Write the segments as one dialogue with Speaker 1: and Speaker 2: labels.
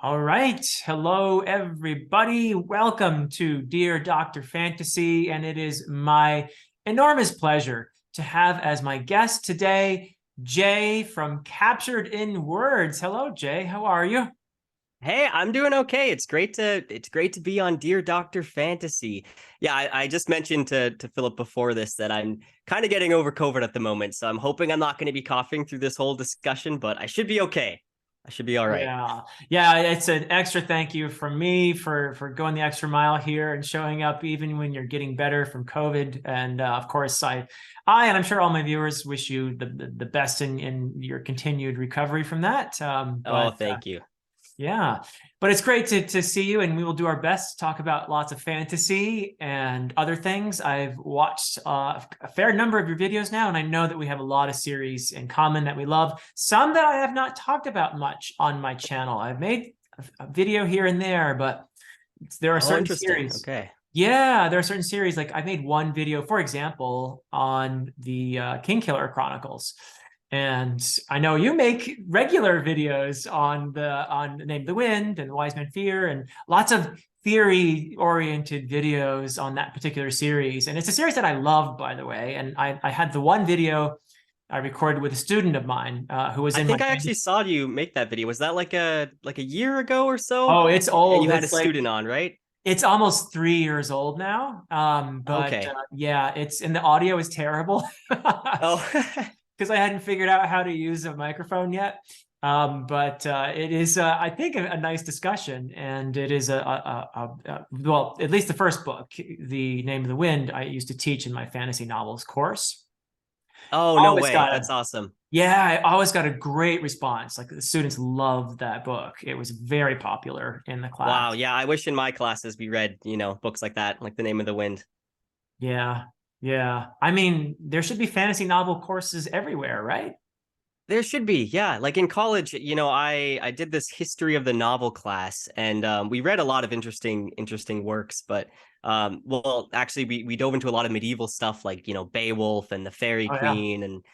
Speaker 1: All right. Hello, everybody. Welcome to Dear Dr. Fantasy. And it is my enormous pleasure to have as my guest today, Jay from Captured in Words. Hello, Jay. How are you?
Speaker 2: Hey, I'm doing okay. It's great to be on Dear Dr. Fantasy. Yeah, I just mentioned to Philip before this that I'm kind of getting over COVID at the moment, so I'm hoping I'm not going to be coughing through this whole discussion, but I should be okay. I should be all right.
Speaker 1: Yeah. Yeah, it's an extra thank you from me for going the extra mile here and showing up even when you're getting better from COVID. And of course, I and I'm sure all my viewers wish you the best in your continued recovery from that.
Speaker 2: Oh, thank you.
Speaker 1: Yeah, but it's great to see you, and we will do our best to talk about lots of fantasy and other things. I've watched a fair number of your videos now, and I know that we have a lot of series in common that we love. Some that I have not talked about much on my channel. I've made a video here and there, but there are
Speaker 2: Oh,
Speaker 1: certain
Speaker 2: interesting.
Speaker 1: series.
Speaker 2: Okay.
Speaker 1: Yeah, there are certain series. Like I made one video, for example, on the Kingkiller Chronicles. And I know you make regular videos on the Name of the Wind and Wise Men Fear and lots of theory-oriented videos on that particular series. And it's a series that I love, by the way. And I had the one video I recorded with a student of mine who was
Speaker 2: I
Speaker 1: in my
Speaker 2: think I actually saw you make that video. Was that like a year ago or so?
Speaker 1: oh, it's
Speaker 2: And you
Speaker 1: old.
Speaker 2: had a
Speaker 1: It's like
Speaker 2: student on, right?
Speaker 1: it's almost 3 years old now. But
Speaker 2: Okay.
Speaker 1: yeah, it's and the audio is terrible.
Speaker 2: Oh,
Speaker 1: Because I hadn't figured out how to use a microphone yet. But it is, I think, a nice discussion, and it is well, at least the first book, The Name of the Wind, I used to teach in my fantasy novels course.
Speaker 2: oh, no
Speaker 1: Always
Speaker 2: way.
Speaker 1: got
Speaker 2: That's awesome.
Speaker 1: I always got a great response. Like the students loved that book. It was very popular in the class.
Speaker 2: Wow. Yeah, I wish in my classes we read, books like that, like The Name of the Wind.
Speaker 1: Yeah, yeah. I mean, there should be fantasy novel courses everywhere, right?
Speaker 2: There should be, yeah. Like in college, I did this history of the novel class, and we read a lot of interesting works. But well, actually, we dove into a lot of medieval stuff, like Beowulf and the Fairy
Speaker 1: Oh yeah.
Speaker 2: Queen, and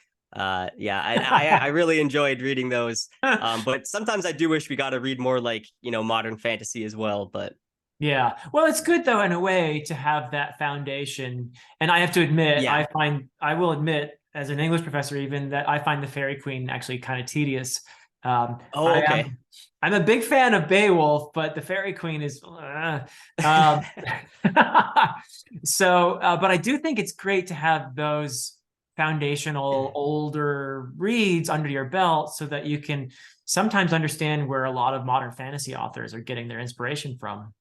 Speaker 2: yeah, I really enjoyed reading those. But sometimes I do wish we got to read more like modern fantasy as well. But
Speaker 1: Yeah. Well, it's good though, in a way, to have that foundation. And I have to admit,
Speaker 2: yeah.
Speaker 1: I will admit, as an English professor, even that I find the Fairy Queen actually kind of tedious.
Speaker 2: Oh, okay.
Speaker 1: I'm a big fan of Beowulf, but the Fairy Queen is, um, so, but I do think it's great to have those foundational older reads under your belt so that you can sometimes understand where a lot of modern fantasy authors are getting their inspiration from.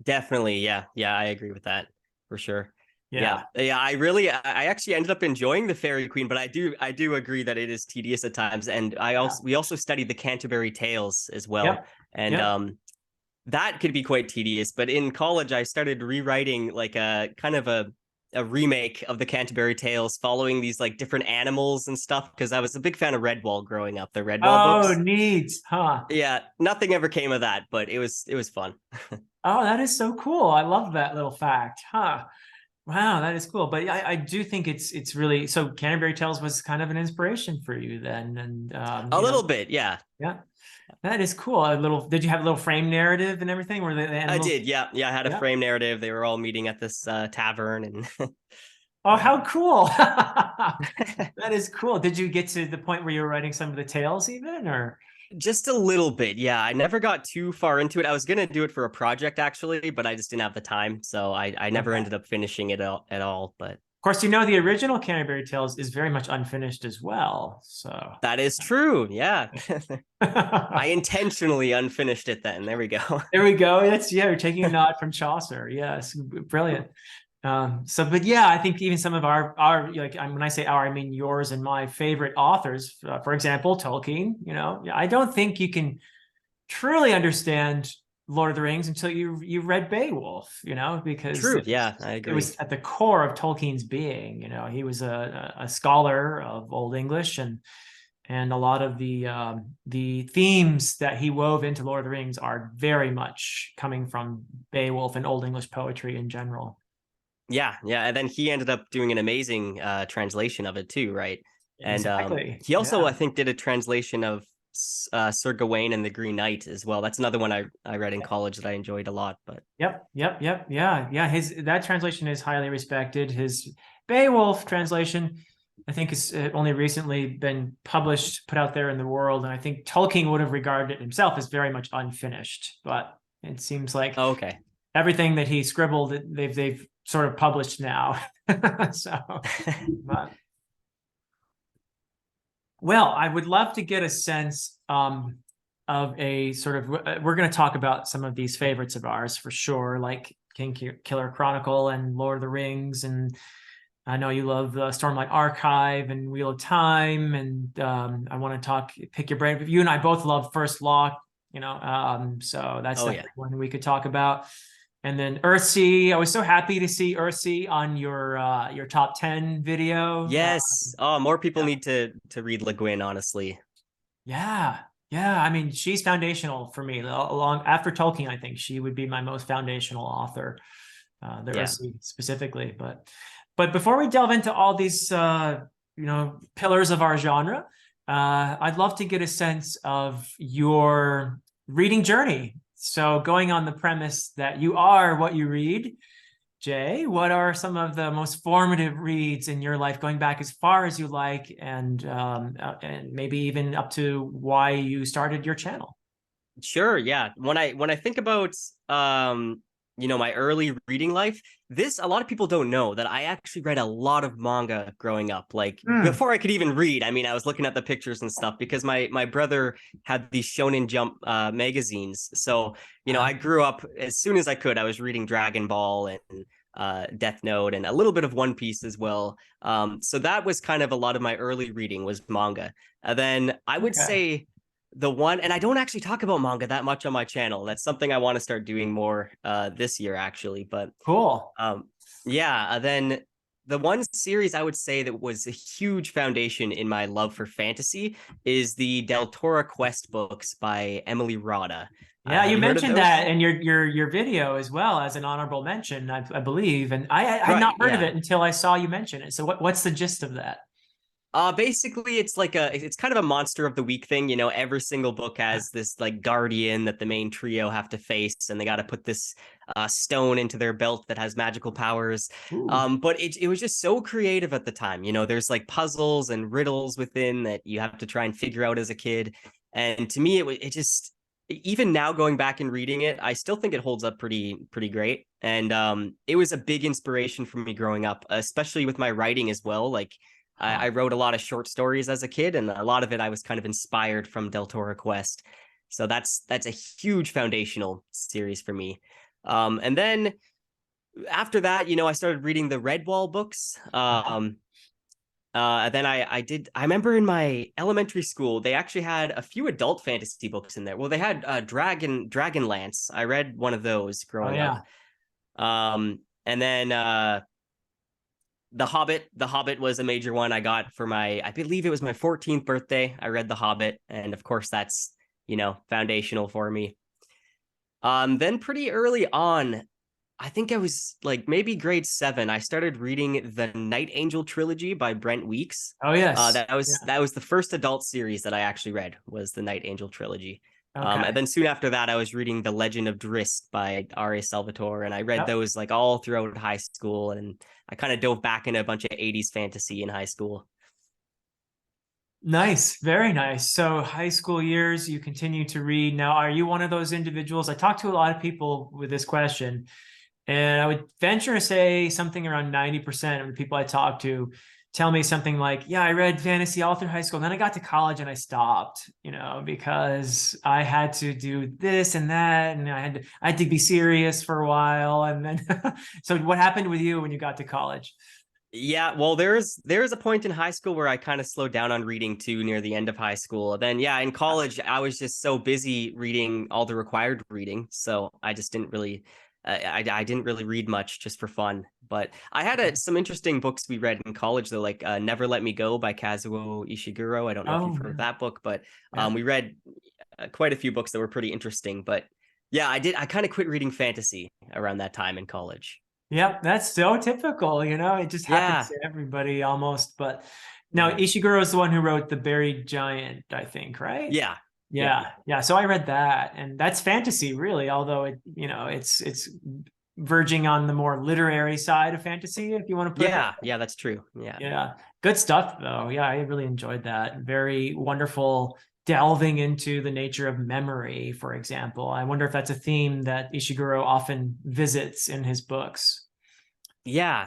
Speaker 2: Definitely, yeah, yeah, I agree with that for sure. Yeah,
Speaker 1: Yeah.
Speaker 2: yeah, I actually ended up enjoying the Fairy Queen, but I do agree that it is tedious at times. And
Speaker 1: Yeah.
Speaker 2: we also studied the Canterbury Tales as well,
Speaker 1: Yep.
Speaker 2: and
Speaker 1: Yep.
Speaker 2: that could be quite tedious. But in college, I started rewriting like a kind of a remake of the Canterbury Tales, following these like different animals and stuff, because I was a big fan of Redwall growing up, the Redwall
Speaker 1: Oh,
Speaker 2: books.
Speaker 1: neat. Huh.
Speaker 2: Yeah, nothing ever came of that, but it was fun.
Speaker 1: Oh, that is so cool. I love that little fact. Huh. Wow, that is cool. But I do think it's really so Canterbury Tales was kind of an inspiration for you then. And
Speaker 2: A little bit, yeah.
Speaker 1: yeah, that is cool. A little, did you have a little frame narrative and everything? Were the
Speaker 2: I
Speaker 1: animals?
Speaker 2: did, yeah, yeah. I had a
Speaker 1: Yeah.
Speaker 2: frame narrative. They were all meeting at this tavern, and
Speaker 1: Oh,
Speaker 2: yeah,
Speaker 1: how cool. That is cool. Did you get to the point where you were writing some of the tales even or?
Speaker 2: just a little bit. Yeah, I never got too far into it. I was gonna do it for a project actually, but I just didn't have the time, so I never
Speaker 1: Okay.
Speaker 2: ended up finishing it at all. But
Speaker 1: Of course, the original Canterbury Tales is very much unfinished as well. So
Speaker 2: that is true. Yeah, I intentionally unfinished it. Then there we go.
Speaker 1: there we go. That's yeah, we're taking a nod from Chaucer. Yes, brilliant. But yeah, I think even some of our like when I say our, I mean yours and my favorite authors. For example, Tolkien. I don't think you can truly understand Lord of the Rings until you read Beowulf. Because
Speaker 2: True. Yeah, I
Speaker 1: it
Speaker 2: agree.
Speaker 1: was at the core of Tolkien's being. He was a scholar of Old English and a lot of the themes that he wove into Lord of the Rings are very much coming from Beowulf and Old English poetry in general.
Speaker 2: Yeah, yeah. And then he ended up doing an amazing translation of it too, right? And
Speaker 1: Exactly.
Speaker 2: he also,
Speaker 1: Yeah.
Speaker 2: I think, did a translation of Sir Gawain and the Green Knight as well. That's another one I read in college that I enjoyed a lot. But
Speaker 1: Yep, yep, yep, yeah. His that translation is highly respected. His Beowulf translation, I think, is only recently been published, put out there in the world, and I think Tolkien would have regarded it himself as very much unfinished. But it seems like
Speaker 2: oh, okay.
Speaker 1: everything that he scribbled, they've sort of published now. So, but, well, I would love to get a sense of a sort of, we're going to talk about some of these favorites of ours for sure, like Killer Chronicle and Lord of the Rings, and I know you love Stormlight Archive and Wheel of Time, and I want to pick your brain. You and I both love First Law, so that's
Speaker 2: Oh,
Speaker 1: definitely one we could talk about. And then Earthsea, I was so happy to see Earthsea on your top 10 video.
Speaker 2: Yes. Oh, more people
Speaker 1: Yeah.
Speaker 2: need to read Le Guin, honestly.
Speaker 1: Yeah. Yeah. I mean, she's foundational for me. Along after Tolkien, I think she would be my most foundational author, the
Speaker 2: Yeah.
Speaker 1: Earthsea specifically. But before we delve into all these pillars of our genre, I'd love to get a sense of your reading journey. So going on the premise that you are what you read, Jay, what are some of the most formative reads in your life, going back as far as you like, and maybe even up to why you started your channel?
Speaker 2: Sure, yeah. When I think about my early reading life, a lot of people don't know that I actually read a lot of manga growing up. Like
Speaker 1: Hmm.
Speaker 2: before I could even read, I mean, I was looking at the pictures and stuff because my brother had these Shonen Jump magazines. So, I grew up as soon as I could. I was reading Dragon Ball and Death Note and a little bit of One Piece as well. So that was kind of a lot of my early reading was manga. And then I would
Speaker 1: Okay.
Speaker 2: say the one, and I don't actually talk about manga that much on my channel. That's something I want to start doing more this year, actually. But
Speaker 1: Cool.
Speaker 2: yeah, then the one series I would say that was a huge foundation in my love for fantasy is the Del Toro Quest books by Emily Rada.
Speaker 1: Yeah,
Speaker 2: Have
Speaker 1: you
Speaker 2: you heard of
Speaker 1: mentioned
Speaker 2: those?
Speaker 1: that in your video as well as an honorable mention, I believe, and I had not
Speaker 2: Right,
Speaker 1: heard of
Speaker 2: yeah.
Speaker 1: it until I saw you mention it. So what's the gist of that?
Speaker 2: Basically it's kind of a monster of the week thing. Every single book has this like guardian that the main trio have to face, and they got to put this stone into their belt that has magical powers.
Speaker 1: Ooh.
Speaker 2: But it was just so creative at the time. There's like puzzles and riddles within that you have to try and figure out as a kid. And to me, it just, even now going back and reading it, I still think it holds up pretty great. And it was a big inspiration for me growing up, especially with my writing as well. Like I wrote a lot of short stories as a kid, and a lot of it I was kind of inspired from Del Toro Quest. So that's a huge foundational series for me. And then after that, I started reading the Redwall books. Then I remember in my elementary school, they actually had a few adult fantasy books in there. Well, they had Dragonlance. I read one of those
Speaker 1: Oh
Speaker 2: growing up.
Speaker 1: yeah.
Speaker 2: And then The Hobbit was a major one I got for I believe it was my 14th birthday. I read The Hobbit, and of course that's, foundational for me. Then pretty early on, I think I was like maybe grade 7, I started reading the Night Angel trilogy by Brent Weeks.
Speaker 1: Oh yes.
Speaker 2: That was
Speaker 1: Yeah.
Speaker 2: that was the first adult series that I actually read, was the Night Angel trilogy. And
Speaker 1: Okay.
Speaker 2: then soon after that, I was reading The Legend of Drizzt by R.A. Salvatore, and I read
Speaker 1: Yep.
Speaker 2: those like all throughout high school, and I kind of dove back into a bunch of 80s fantasy in high school.
Speaker 1: Nice. Very nice. So high school years, you continue to read. Now, are you one of those individuals? I talk to a lot of people with this question, and I would venture to say something around 90% of the people I talk to tell me something like, yeah, I read fantasy all through high school. And then I got to college and I stopped, because I had to do this and that. And I had to be serious for a while. And then, so what happened with you when you got to college?
Speaker 2: Yeah, well, there's a point in high school where I kind of slowed down on reading too near the end of high school. Then yeah, in college I was just so busy reading all the required reading, so I just didn't really I didn't really read much just for fun. But I had some interesting books we read in college though, like Never Let Me Go by Kazuo Ishiguro. I don't know if you've
Speaker 1: Oh,
Speaker 2: heard of that book, but
Speaker 1: yeah.
Speaker 2: we read quite a few books that were pretty interesting. But yeah, I kind of quit reading fantasy around that time in college.
Speaker 1: Yep, that's so typical, it just happens
Speaker 2: Yeah.
Speaker 1: to everybody almost. But now
Speaker 2: Yeah.
Speaker 1: Ishiguro is the one who wrote The Buried Giant, I think, right?
Speaker 2: Yeah, Yeah.
Speaker 1: Yeah. So I read that, and that's fantasy, really. Although it's verging on the more literary side of fantasy, if you want to put it that
Speaker 2: Yeah. Yeah, that's true. Yeah.
Speaker 1: way. Yeah, good stuff though. Yeah, I really enjoyed that. Very wonderful delving into the nature of memory, for example. I wonder if that's a theme that Ishiguro often visits in his books.
Speaker 2: Yeah,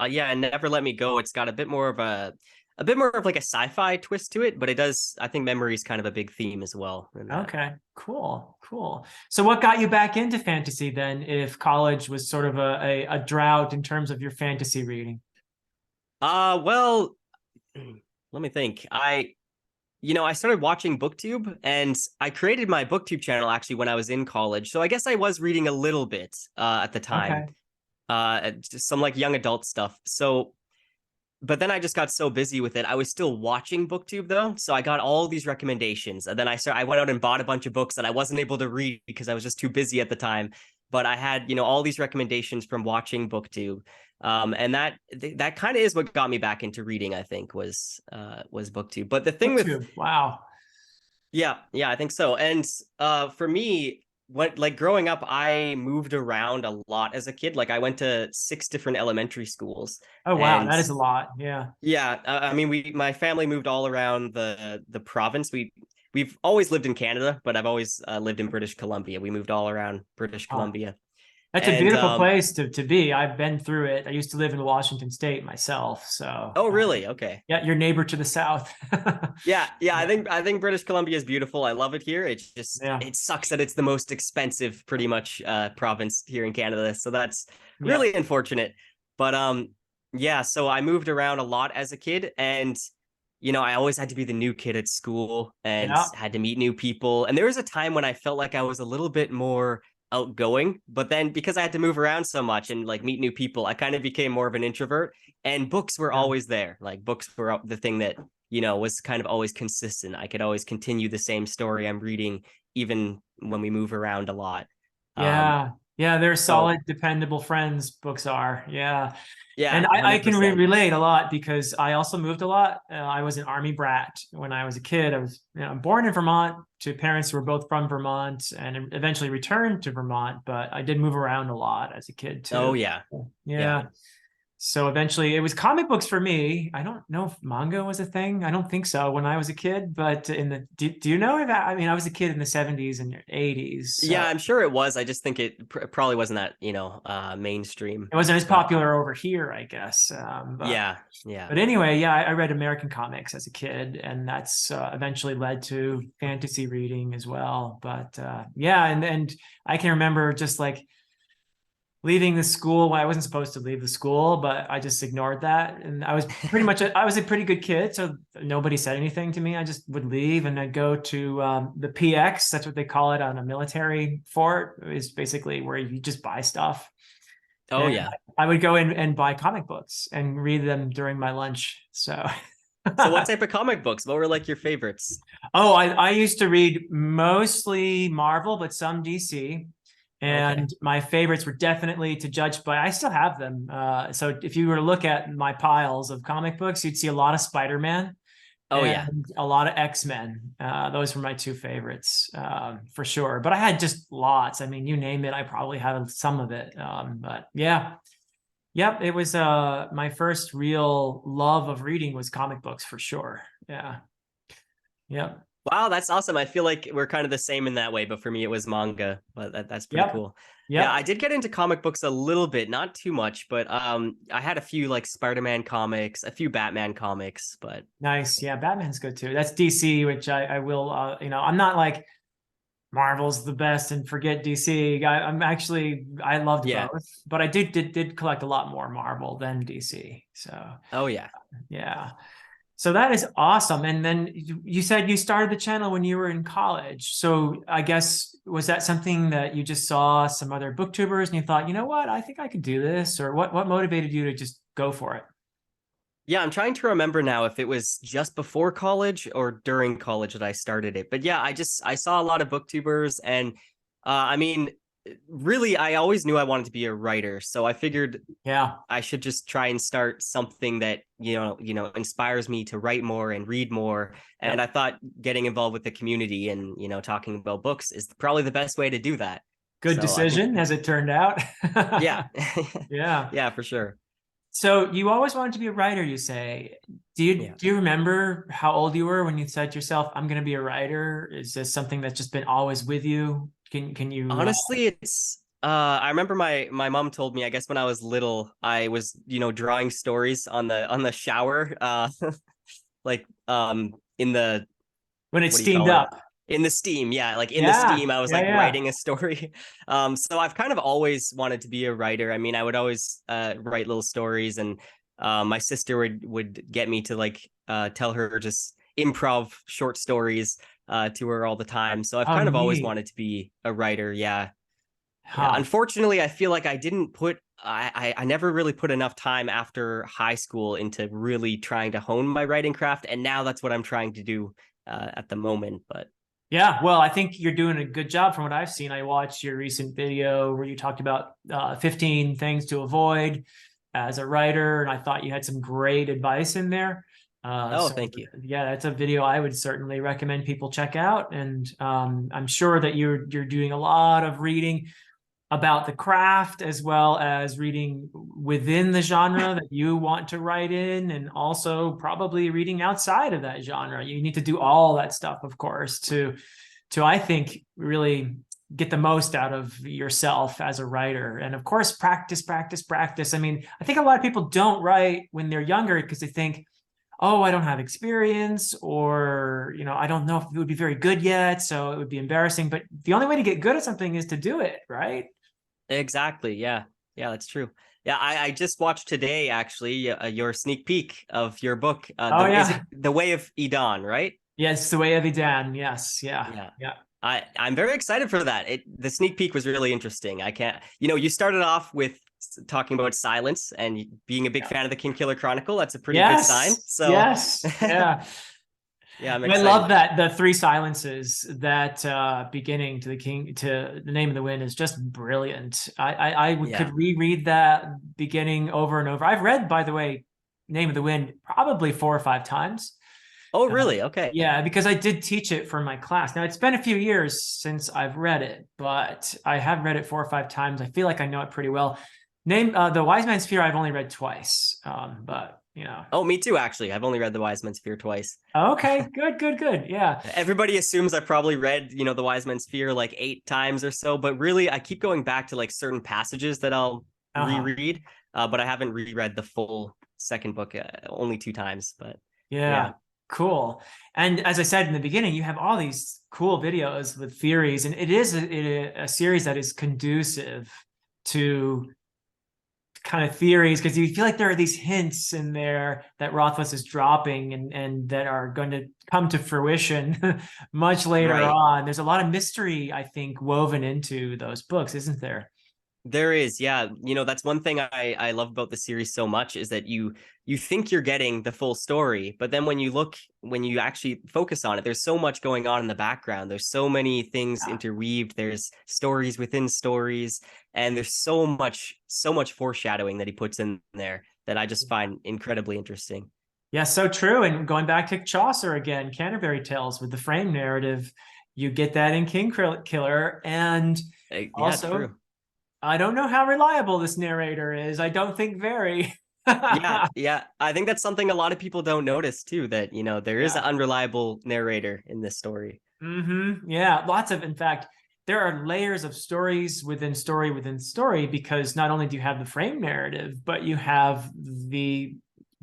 Speaker 2: yeah, and Never Let Me Go. It's got a bit more of like a sci-fi twist to it, but it does. I think memory is kind of a big theme as well in that.
Speaker 1: Okay, cool. So what got you back into fantasy then, if college was sort of a drought in terms of your fantasy reading?
Speaker 2: Well, let me think. I started watching BookTube, and I created my BookTube channel actually when I was in college. So I guess I was reading a little bit at the time,
Speaker 1: Okay.
Speaker 2: just some like young adult stuff. So but then I just got so busy with it. I was still watching BookTube though, so I got all these recommendations. And then I went out and bought a bunch of books that I wasn't able to read because I was just too busy at the time. But I had, all these recommendations from watching BookTube. And that kind of is what got me back into reading, I think, was BookTube. But the thing with
Speaker 1: BookTube. Wow.
Speaker 2: yeah, I think so. And for me, what like growing up, I moved around a lot as a kid. Like I went to 6 different elementary schools,
Speaker 1: Oh wow,
Speaker 2: and
Speaker 1: that is a lot. Yeah.
Speaker 2: yeah, I mean, my family moved all around the province. We've always lived in Canada, but I've always lived in British Columbia. We moved all around British
Speaker 1: Huh.
Speaker 2: Columbia,
Speaker 1: That's a
Speaker 2: and
Speaker 1: beautiful place to be. I've been through it. I used to live in Washington State myself. So
Speaker 2: oh, really? Okay.
Speaker 1: yeah, your neighbor to the south.
Speaker 2: Yeah,
Speaker 1: Yeah.
Speaker 2: I think British Columbia is beautiful. I love it here.
Speaker 1: Yeah.
Speaker 2: It sucks that it's the most expensive, pretty much, province here in Canada. So that's
Speaker 1: Yeah.
Speaker 2: really unfortunate. But yeah. So I moved around a lot as a kid, and I always had to be the new kid at school and
Speaker 1: Yeah.
Speaker 2: had to meet new people. And there was a time when I felt like I was a little bit more outgoing, but then because I had to move around so much and like meet new people, I kind of became more of an introvert. And books were
Speaker 1: Yeah.
Speaker 2: always there. Like books were the thing that was kind of always consistent. I could always continue the same story I'm reading, even when we move around a lot. Um,
Speaker 1: Yeah. Yeah. They're
Speaker 2: so
Speaker 1: solid, dependable friends, books are. Yeah. And
Speaker 2: yeah,
Speaker 1: I can
Speaker 2: 100%.
Speaker 1: relate a lot because I also moved a lot. I was an army brat when I was a kid. I was born in Vermont to parents who were both from Vermont and eventually returned to Vermont, but I did move around a lot as a kid too.
Speaker 2: Oh yeah, yeah.
Speaker 1: Yeah. So eventually it was comic books for me. I don't know if manga was a thing. I don't think so when I was a kid, but do you know that? I mean, I was a kid in the 70s and 80s.
Speaker 2: Yeah,
Speaker 1: So
Speaker 2: I'm sure it was. I just think it probably wasn't that, mainstream.
Speaker 1: it wasn't as
Speaker 2: But
Speaker 1: popular over here, I guess.
Speaker 2: yeah, yeah.
Speaker 1: But anyway, yeah, I read American comics as a kid, and that's eventually led to fantasy reading as well. But yeah, and I can remember just like leaving the school when I wasn't supposed to leave the school, but I just ignored that. And I was I was a pretty good kid, so nobody said anything to me. I just would leave and I'd go to the PX. That's what they call it on a military fort. Is basically where you just buy stuff.
Speaker 2: Oh
Speaker 1: And
Speaker 2: yeah.
Speaker 1: I would go in and buy comic books and read them during my lunch. So,
Speaker 2: So what type of comic books? What were like your favorites?
Speaker 1: oh, I used to read mostly Marvel, but some DC.
Speaker 2: Okay.
Speaker 1: And my favorites were definitely, to judge by, I still have them. So if you were to look at my piles of comic books, you'd see a lot of Spider-Man
Speaker 2: Oh yeah.
Speaker 1: and a lot of X-Men. Those were my two favorites, for sure. But I had just lots. I mean, you name it, I probably had some of it. But yeah. Yep, it was my first real love of reading was comic books for sure. Yeah. Yep.
Speaker 2: Wow, that's awesome. I feel like we're kind of the same in that way, but for me it was manga. But that's pretty
Speaker 1: Yep.
Speaker 2: cool. Yeah, I
Speaker 1: Yep.
Speaker 2: did get into comic books a little bit, not too much, but I had a few like Spider-Man comics, a few Batman comics, but
Speaker 1: Nice. Yeah, Batman's good too. That's DC, which I will I'm not like Marvel's the best and forget DC. I'm actually I loved
Speaker 2: yeah.
Speaker 1: both, but I did collect a lot more Marvel than DC. So
Speaker 2: Oh yeah.
Speaker 1: yeah. So that is awesome. And then you said you started the channel when you were in college. So I guess was that something that you just saw some other booktubers and you thought, you know what, I think I could do this? Or what motivated you to just go for it?
Speaker 2: Yeah, I'm trying to remember now if it was just before college or during college that I started it. But yeah, I saw a lot of booktubers and I mean, really, I always knew I wanted to be a writer, so I figured
Speaker 1: Yeah.
Speaker 2: I should just try and start something that, inspires me to write more and read more. And
Speaker 1: Yep.
Speaker 2: I thought getting involved with the community and, talking about books is probably the best way to do that.
Speaker 1: Good
Speaker 2: So I think,
Speaker 1: decision, as it turned out.
Speaker 2: yeah.
Speaker 1: Yeah.
Speaker 2: Yeah, for sure.
Speaker 1: So you always wanted to be a writer, you say.
Speaker 2: Yeah.
Speaker 1: Do you remember how old you were when you said to yourself, "I'm going to be a writer"? Is this something that's just been always with you? Can you
Speaker 2: Honestly, it's I remember my mom told me, I guess when I was little, I was, drawing stories on the shower, like in the
Speaker 1: when it
Speaker 2: what do you
Speaker 1: steamed
Speaker 2: call it?
Speaker 1: up?
Speaker 2: In the steam, yeah, like in the
Speaker 1: Yeah.
Speaker 2: steam, I was
Speaker 1: Yeah,
Speaker 2: like
Speaker 1: yeah.
Speaker 2: writing a story. So I've kind of always wanted to be a writer. I mean, I would always write little stories, and my sister would get me to like tell her just improv short stories to her all the time. So I've
Speaker 1: Oh,
Speaker 2: kind of always
Speaker 1: neat.
Speaker 2: wanted to be a writer. Yeah, yeah.
Speaker 1: Huh.
Speaker 2: Unfortunately, I feel like I didn't put I never really put enough time after high school into really trying to hone my writing craft, and now that's what I'm trying to do at the moment. But
Speaker 1: Yeah, well, I think you're doing a good job from what I've seen. I watched your recent video where you talked about 15 things to avoid as a writer, and I thought you had some great advice in there.
Speaker 2: oh,
Speaker 1: So
Speaker 2: thank you.
Speaker 1: yeah, that's a video I would certainly recommend people check out. And I'm sure that you're doing a lot of reading about the craft as well as reading within the genre that you want to write in, and also probably reading outside of that genre. You need to do all that stuff, of course, to I think really get the most out of yourself as a writer. And of course, practice, practice, practice. I mean, I think a lot of people don't write when they're younger because they think, oh, I don't have experience, or, I don't know if it would be very good yet, so it would be embarrassing. But the only way to get good at something is to do it, right?
Speaker 2: Exactly. Yeah. Yeah, that's true. Yeah, I just watched today actually your sneak peek of your book.
Speaker 1: Oh
Speaker 2: Is it
Speaker 1: yeah.
Speaker 2: The Way of Edan, right?
Speaker 1: Yes, the way of Dan. Yes. Yeah.
Speaker 2: Yeah.
Speaker 1: Yeah.
Speaker 2: I'm very excited for that. The sneak peek was really interesting. I can't, you started off with talking about silence and being a big
Speaker 1: Yeah.
Speaker 2: fan of the King Killer Chronicle. That's a pretty good sign.
Speaker 1: Yes.
Speaker 2: So,
Speaker 1: Yes. Yeah.
Speaker 2: yeah, I'm
Speaker 1: I love
Speaker 2: excited.
Speaker 1: that the three silences, that beginning to the Name of the Wind is just brilliant. Could
Speaker 2: Yeah.
Speaker 1: reread that beginning over and over. I've read, by the way, Name of the Wind probably 4 or 5 times.
Speaker 2: Oh,
Speaker 1: Uh,
Speaker 2: really? Okay.
Speaker 1: yeah, because I did teach it for my class. Now it's been a few years since I've read it, but I have read it 4 or 5 times. I feel like I know it pretty well. The Wise Man's Fear I've only read twice, but
Speaker 2: Oh, me too, actually. I've only read The Wise Man's Fear twice.
Speaker 1: okay, good, good, good. Yeah.
Speaker 2: Everybody assumes I probably read, The Wise Man's Fear like 8 times or so, but really I keep going back to like certain passages that I'll
Speaker 1: Uh-huh.
Speaker 2: reread. But I haven't reread the full second book only 2 times. But
Speaker 1: Yeah.
Speaker 2: yeah,
Speaker 1: Cool. And as I said in the beginning, you have all these cool videos with theories, and it is a series that is conducive to kind of theories, because you feel like there are these hints in there that Rothfuss is dropping, and that are going to come to fruition much later
Speaker 2: right.
Speaker 1: on. There's a lot of mystery, I think, woven into those books, isn't there?
Speaker 2: There is, yeah. That's one thing I love about the series so much is that you think you're getting the full story, but then when you actually focus on it, there's so much going on in the background. There's so many things
Speaker 1: Yeah.
Speaker 2: interweaved. There's stories within stories, and there's so much foreshadowing that he puts in there that I just find incredibly interesting.
Speaker 1: Yeah, so true. And going back to Chaucer again, Canterbury Tales with the frame narrative, you get that in Killer. And
Speaker 2: Yeah,
Speaker 1: also,
Speaker 2: true.
Speaker 1: I don't know how reliable this narrator is. I don't think very.
Speaker 2: Yeah,
Speaker 1: Yeah,
Speaker 2: yeah. I think that's something a lot of people don't notice too, that there is an unreliable narrator in this story.
Speaker 1: Yeah, lots of, in fact, there are layers of stories within story within story, because not only do you have the frame narrative, but you have the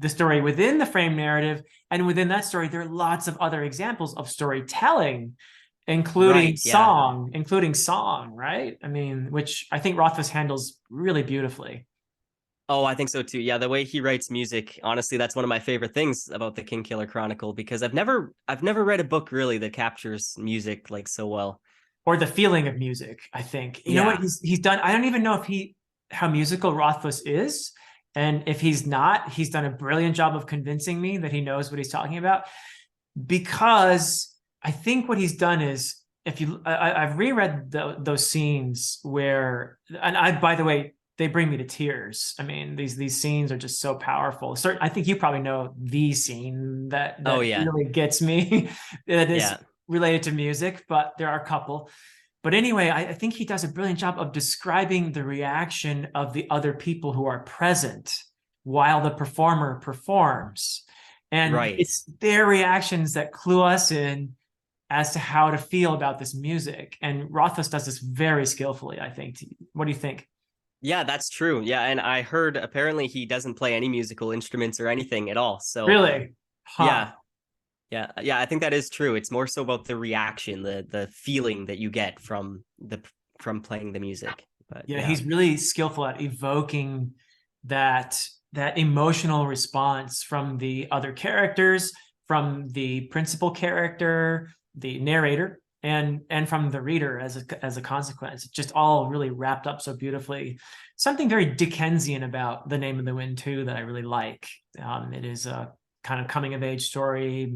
Speaker 1: story within the frame narrative, and within that story there are lots of other examples of storytelling,
Speaker 2: Right, yeah.
Speaker 1: including song, right? I mean, which I think Rothfuss handles really beautifully.
Speaker 2: Oh, I think so too. Yeah, the way he writes music, honestly, that's one of my favorite things about the King Killer Chronicle, because I've never read a book really that captures music like so well.
Speaker 1: Or the feeling of music, I think. You know what
Speaker 2: Yeah.
Speaker 1: he's done? I don't even know if how musical Rothfuss is. And if he's not, he's done a brilliant job of convincing me that he knows what he's talking about. Because I think what he's done is I've reread those scenes where, and by the way, they bring me to tears. I mean, these scenes are just so powerful. I think you probably know the scene
Speaker 2: Oh
Speaker 1: that
Speaker 2: yeah.
Speaker 1: really gets me that is
Speaker 2: Yeah.
Speaker 1: related to music, but there are a couple. But anyway, I think he does a brilliant job of describing the reaction of the other people who are present while the performer performs. And
Speaker 2: Right.
Speaker 1: it's their reactions that clue us in as to how to feel about this music. And Rothfuss does this very skillfully, I think. What do you think?
Speaker 2: Yeah, that's true. Yeah, and I heard apparently he doesn't play any musical instruments or anything at all. So
Speaker 1: Really? Huh.
Speaker 2: yeah, yeah, I think that is true. It's more so about the reaction, the feeling that you get from playing the music. But
Speaker 1: Yeah,
Speaker 2: yeah.
Speaker 1: he's really skillful at evoking that emotional response from the other characters, from the principal character, the narrator, and from the reader as a consequence. It's just all really wrapped up so beautifully. Something very Dickensian about The Name of the Wind too that I really like. It is a kind of coming of age story,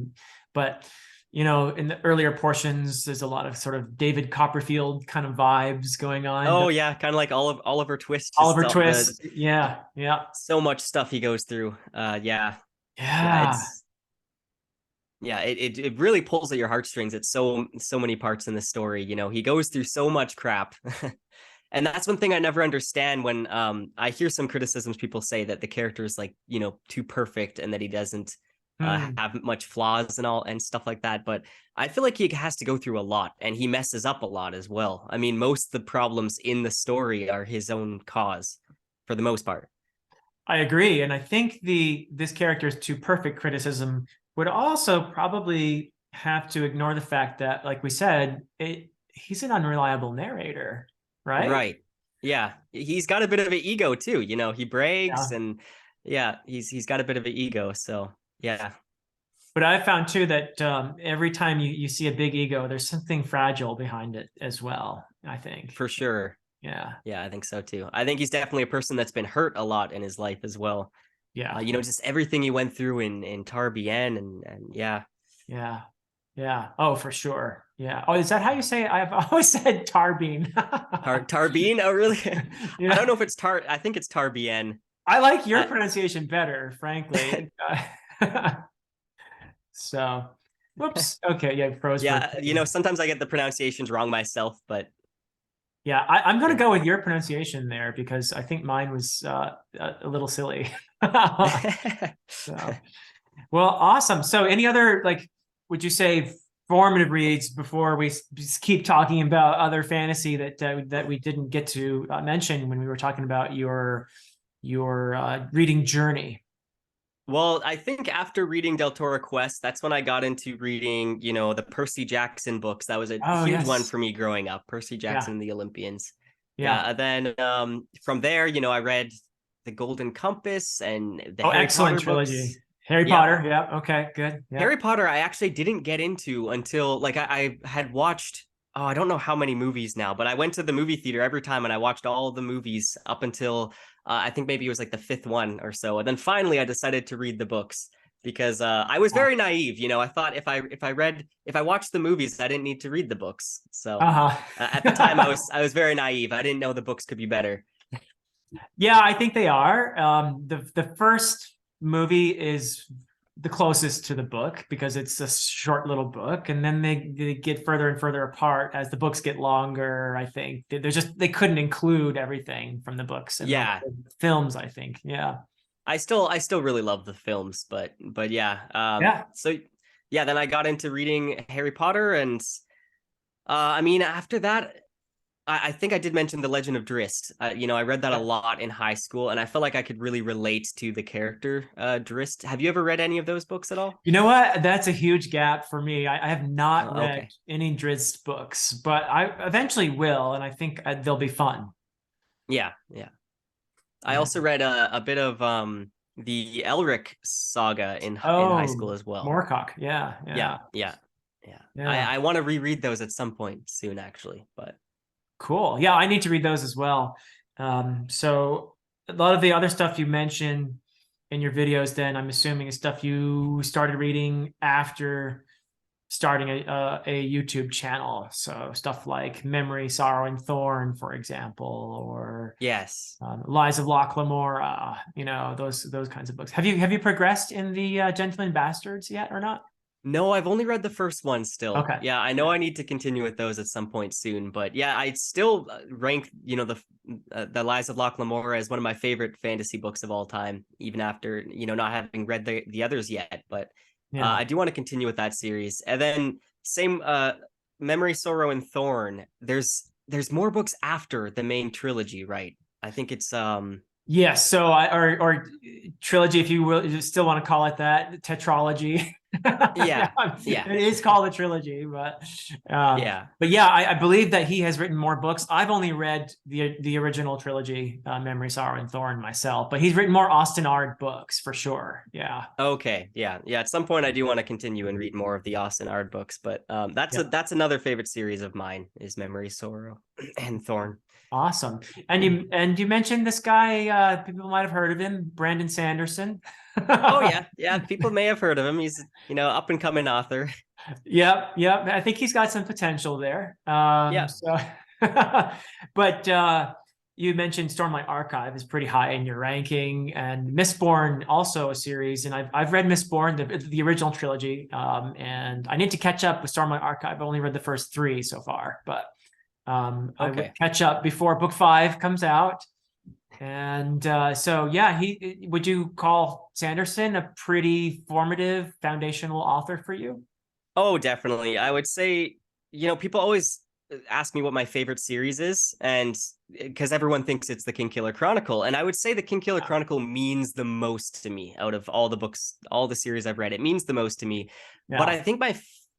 Speaker 1: but in the earlier portions, there's a lot of sort of David Copperfield kind of vibes going on.
Speaker 2: Oh yeah, kind of like Oliver Twist, just
Speaker 1: Oliver
Speaker 2: the
Speaker 1: Twist. Yeah, yeah,
Speaker 2: so much stuff he goes through. Yeah, yeah,
Speaker 1: yeah.
Speaker 2: it really pulls at your heartstrings. It's so many parts in the story. He goes through so much crap. And that's one thing I never understand when I hear some criticisms people say that the character is like, too perfect and that he doesn't
Speaker 1: Hmm.
Speaker 2: have much flaws and all and stuff like that. But I feel like he has to go through a lot and he messes up a lot as well. I mean, most of the problems in the story are his own cause for the most part.
Speaker 1: I agree, and I think this character's too perfect criticism would also probably have to ignore the fact that, like we said, he's an unreliable narrator, right?
Speaker 2: Right. Yeah. He's got a bit of an ego too. He brags
Speaker 1: Yeah.
Speaker 2: and yeah, he's got a bit of an ego. So yeah,
Speaker 1: But I found too that every time you see a big ego, there's something fragile behind it as well, I think.
Speaker 2: for sure.
Speaker 1: Yeah.
Speaker 2: Yeah, I think so too. I think he's definitely a person that's been hurt a lot in his life as well.
Speaker 1: Yeah.
Speaker 2: Just everything he went through in Tarbien and yeah.
Speaker 1: Yeah. Yeah. Oh, for sure. Yeah. Oh, is that how you say it? I've always said Tarbine.
Speaker 2: Tarbien? Oh, really? I don't
Speaker 1: Yeah.
Speaker 2: know if it's I think it's Tarbien.
Speaker 1: I like your
Speaker 2: Uh,
Speaker 1: pronunciation better, frankly. So, whoops. Okay. Yeah. Froze for a
Speaker 2: yeah,
Speaker 1: second.
Speaker 2: sometimes I get the pronunciations wrong myself, but
Speaker 1: Yeah. I'm going to
Speaker 2: yeah.
Speaker 1: go with your pronunciation there because I think mine was a little silly. So, well, awesome. So, any other, like, would you say formative reads before we just keep talking about other fantasy that we didn't get to mention when we were talking about your reading journey?
Speaker 2: Well, I think after reading Del Toro Quest, that's when I got into reading, the Percy Jackson books. That was a
Speaker 1: Oh,
Speaker 2: huge one
Speaker 1: yes.
Speaker 2: for me growing up. Percy
Speaker 1: Yeah.
Speaker 2: Jackson and the Olympians. Yeah,
Speaker 1: Yeah.
Speaker 2: and then from there, I read The Golden Compass and the
Speaker 1: Oh,
Speaker 2: Harry
Speaker 1: excellent
Speaker 2: Potter books.
Speaker 1: trilogy. Harry
Speaker 2: Yep.
Speaker 1: Potter. Yeah. Okay. Good. Yeah.
Speaker 2: Harry Potter, I actually didn't get into until like I had watched, oh, I don't know how many movies now, but I went to the movie theater every time and I watched all of the movies up until I think maybe it was like the fifth one or so. And then finally I decided to read the books because I was
Speaker 1: Yeah.
Speaker 2: very naive. I thought if I watched the movies, I didn't need to read the books. So at the time
Speaker 1: Uh-huh.
Speaker 2: I was very naive. I didn't know the books could be better.
Speaker 1: Yeah, I think they are. The first movie is the closest to the book because it's a short little book, and then they get further and further apart as the books get longer. I think they couldn't include everything from the books and like
Speaker 2: Yeah.
Speaker 1: the films. I think, yeah,
Speaker 2: I still really love the films, but yeah.
Speaker 1: yeah.
Speaker 2: So yeah, then I got into reading Harry Potter and I mean after that I think I did mention The Legend of Drizzt. I read that a
Speaker 1: Yeah.
Speaker 2: lot in high school and I felt like I could really relate to the character Drizzt. Have you ever read any of those books at all?
Speaker 1: You know what? That's a huge gap for me. I have not read
Speaker 2: Okay.
Speaker 1: any Drizzt books, but I eventually will, and I think they'll be fun.
Speaker 2: Yeah, yeah. I
Speaker 1: Yeah.
Speaker 2: also read a bit of the Elric saga in high
Speaker 1: Oh,
Speaker 2: school as well.
Speaker 1: Moorcock. Yeah,
Speaker 2: Yeah,
Speaker 1: yeah,
Speaker 2: yeah, yeah.
Speaker 1: yeah.
Speaker 2: I want to reread those at some point soon, actually. But
Speaker 1: Cool. Yeah, I need to read those as well. So a lot of the other stuff you mentioned in your videos, then I'm assuming is stuff you started reading after starting a YouTube channel. So stuff like Memory, Sorrow, and Thorn, for example, or
Speaker 2: Yes.
Speaker 1: Lies of Locke Lamora, those kinds of books. Have you progressed in the Gentleman Bastards yet or not?
Speaker 2: No, I've only read the first one still.
Speaker 1: Okay.
Speaker 2: Yeah, I know I need to continue with those at some point soon, but yeah, I still rank, the Lies of Locke Lamora as one of my favorite fantasy books of all time, even after, not having read the others yet. But
Speaker 1: Yeah.
Speaker 2: I do want to continue with that series. And then same Memory, Sorrow, and Thorn. There's more books after the main trilogy, right? I think it's
Speaker 1: Yes. So or trilogy, if you will, you still want to call it that, tetralogy.
Speaker 2: yeah, yeah,
Speaker 1: It is called a trilogy,
Speaker 2: yeah.
Speaker 1: but yeah, I believe that he has written more books. I've only read the original trilogy, Memory, Sorrow, and Thorn myself, but he's written more Austen Ard books for sure. Yeah.
Speaker 2: Okay, yeah, yeah. At some point, I do want to continue and read more of the Austen Ard books, but
Speaker 1: Yeah.
Speaker 2: that's another favorite series of mine is Memory, Sorrow, and Thorn.
Speaker 1: Awesome. And you mentioned this guy, people might have heard of him, Brandon Sanderson.
Speaker 2: Oh yeah, yeah. People may have heard of him. He's up and coming author.
Speaker 1: Yep. I think he's got some potential there.
Speaker 2: Yeah.
Speaker 1: So, but you mentioned Stormlight Archive is pretty high in your ranking, and Mistborn also a series, and I've read Mistborn, the original trilogy, and I need to catch up with Stormlight Archive. I've only read the first three so far, but I would
Speaker 2: Okay.
Speaker 1: catch up before book 5 comes out. And so, yeah, would you call Sanderson a pretty formative foundational author for you?
Speaker 2: Oh, definitely. I would say, people always ask me what my favorite series is, and because everyone thinks it's the Kingkiller Chronicle, and I would say the Kingkiller Chronicle means the most to me out of all the books, all the series I've read. It means the most to me. But I think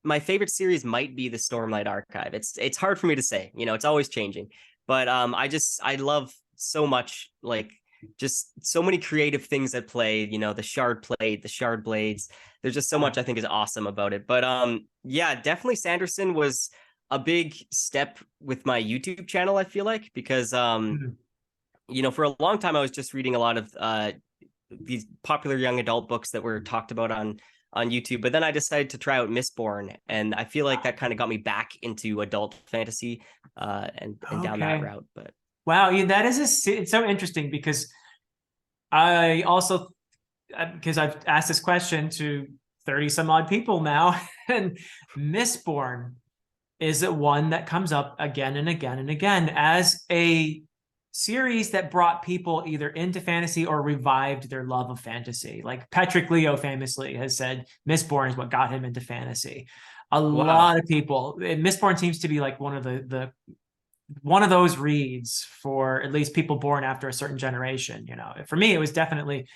Speaker 2: my favorite series might be the Stormlight Archive. It's hard for me to say. It's always changing. But I love so much, like, just so many creative things at play, the shard plate, the shard blades. There's just so much I think is awesome about it. But yeah, definitely Sanderson was a big step with my YouTube channel, I feel like, because for a long time I was just reading a lot of these popular young adult books that were talked about on YouTube. But then I decided to try out Mistborn, and I feel like that kind of got me back into adult fantasy and down that route. But
Speaker 1: wow, yeah, it's so interesting because I also, because I've asked this question to 30 some odd people now, and Mistborn is one that comes up again and again and again as a series that brought people either into fantasy or revived their love of fantasy. Like Patrick Leo famously has said, Mistborn is what got him into fantasy. A lot of people, Mistborn seems to be like one of those reads for at least people born after a certain generation. For me, it was definitely,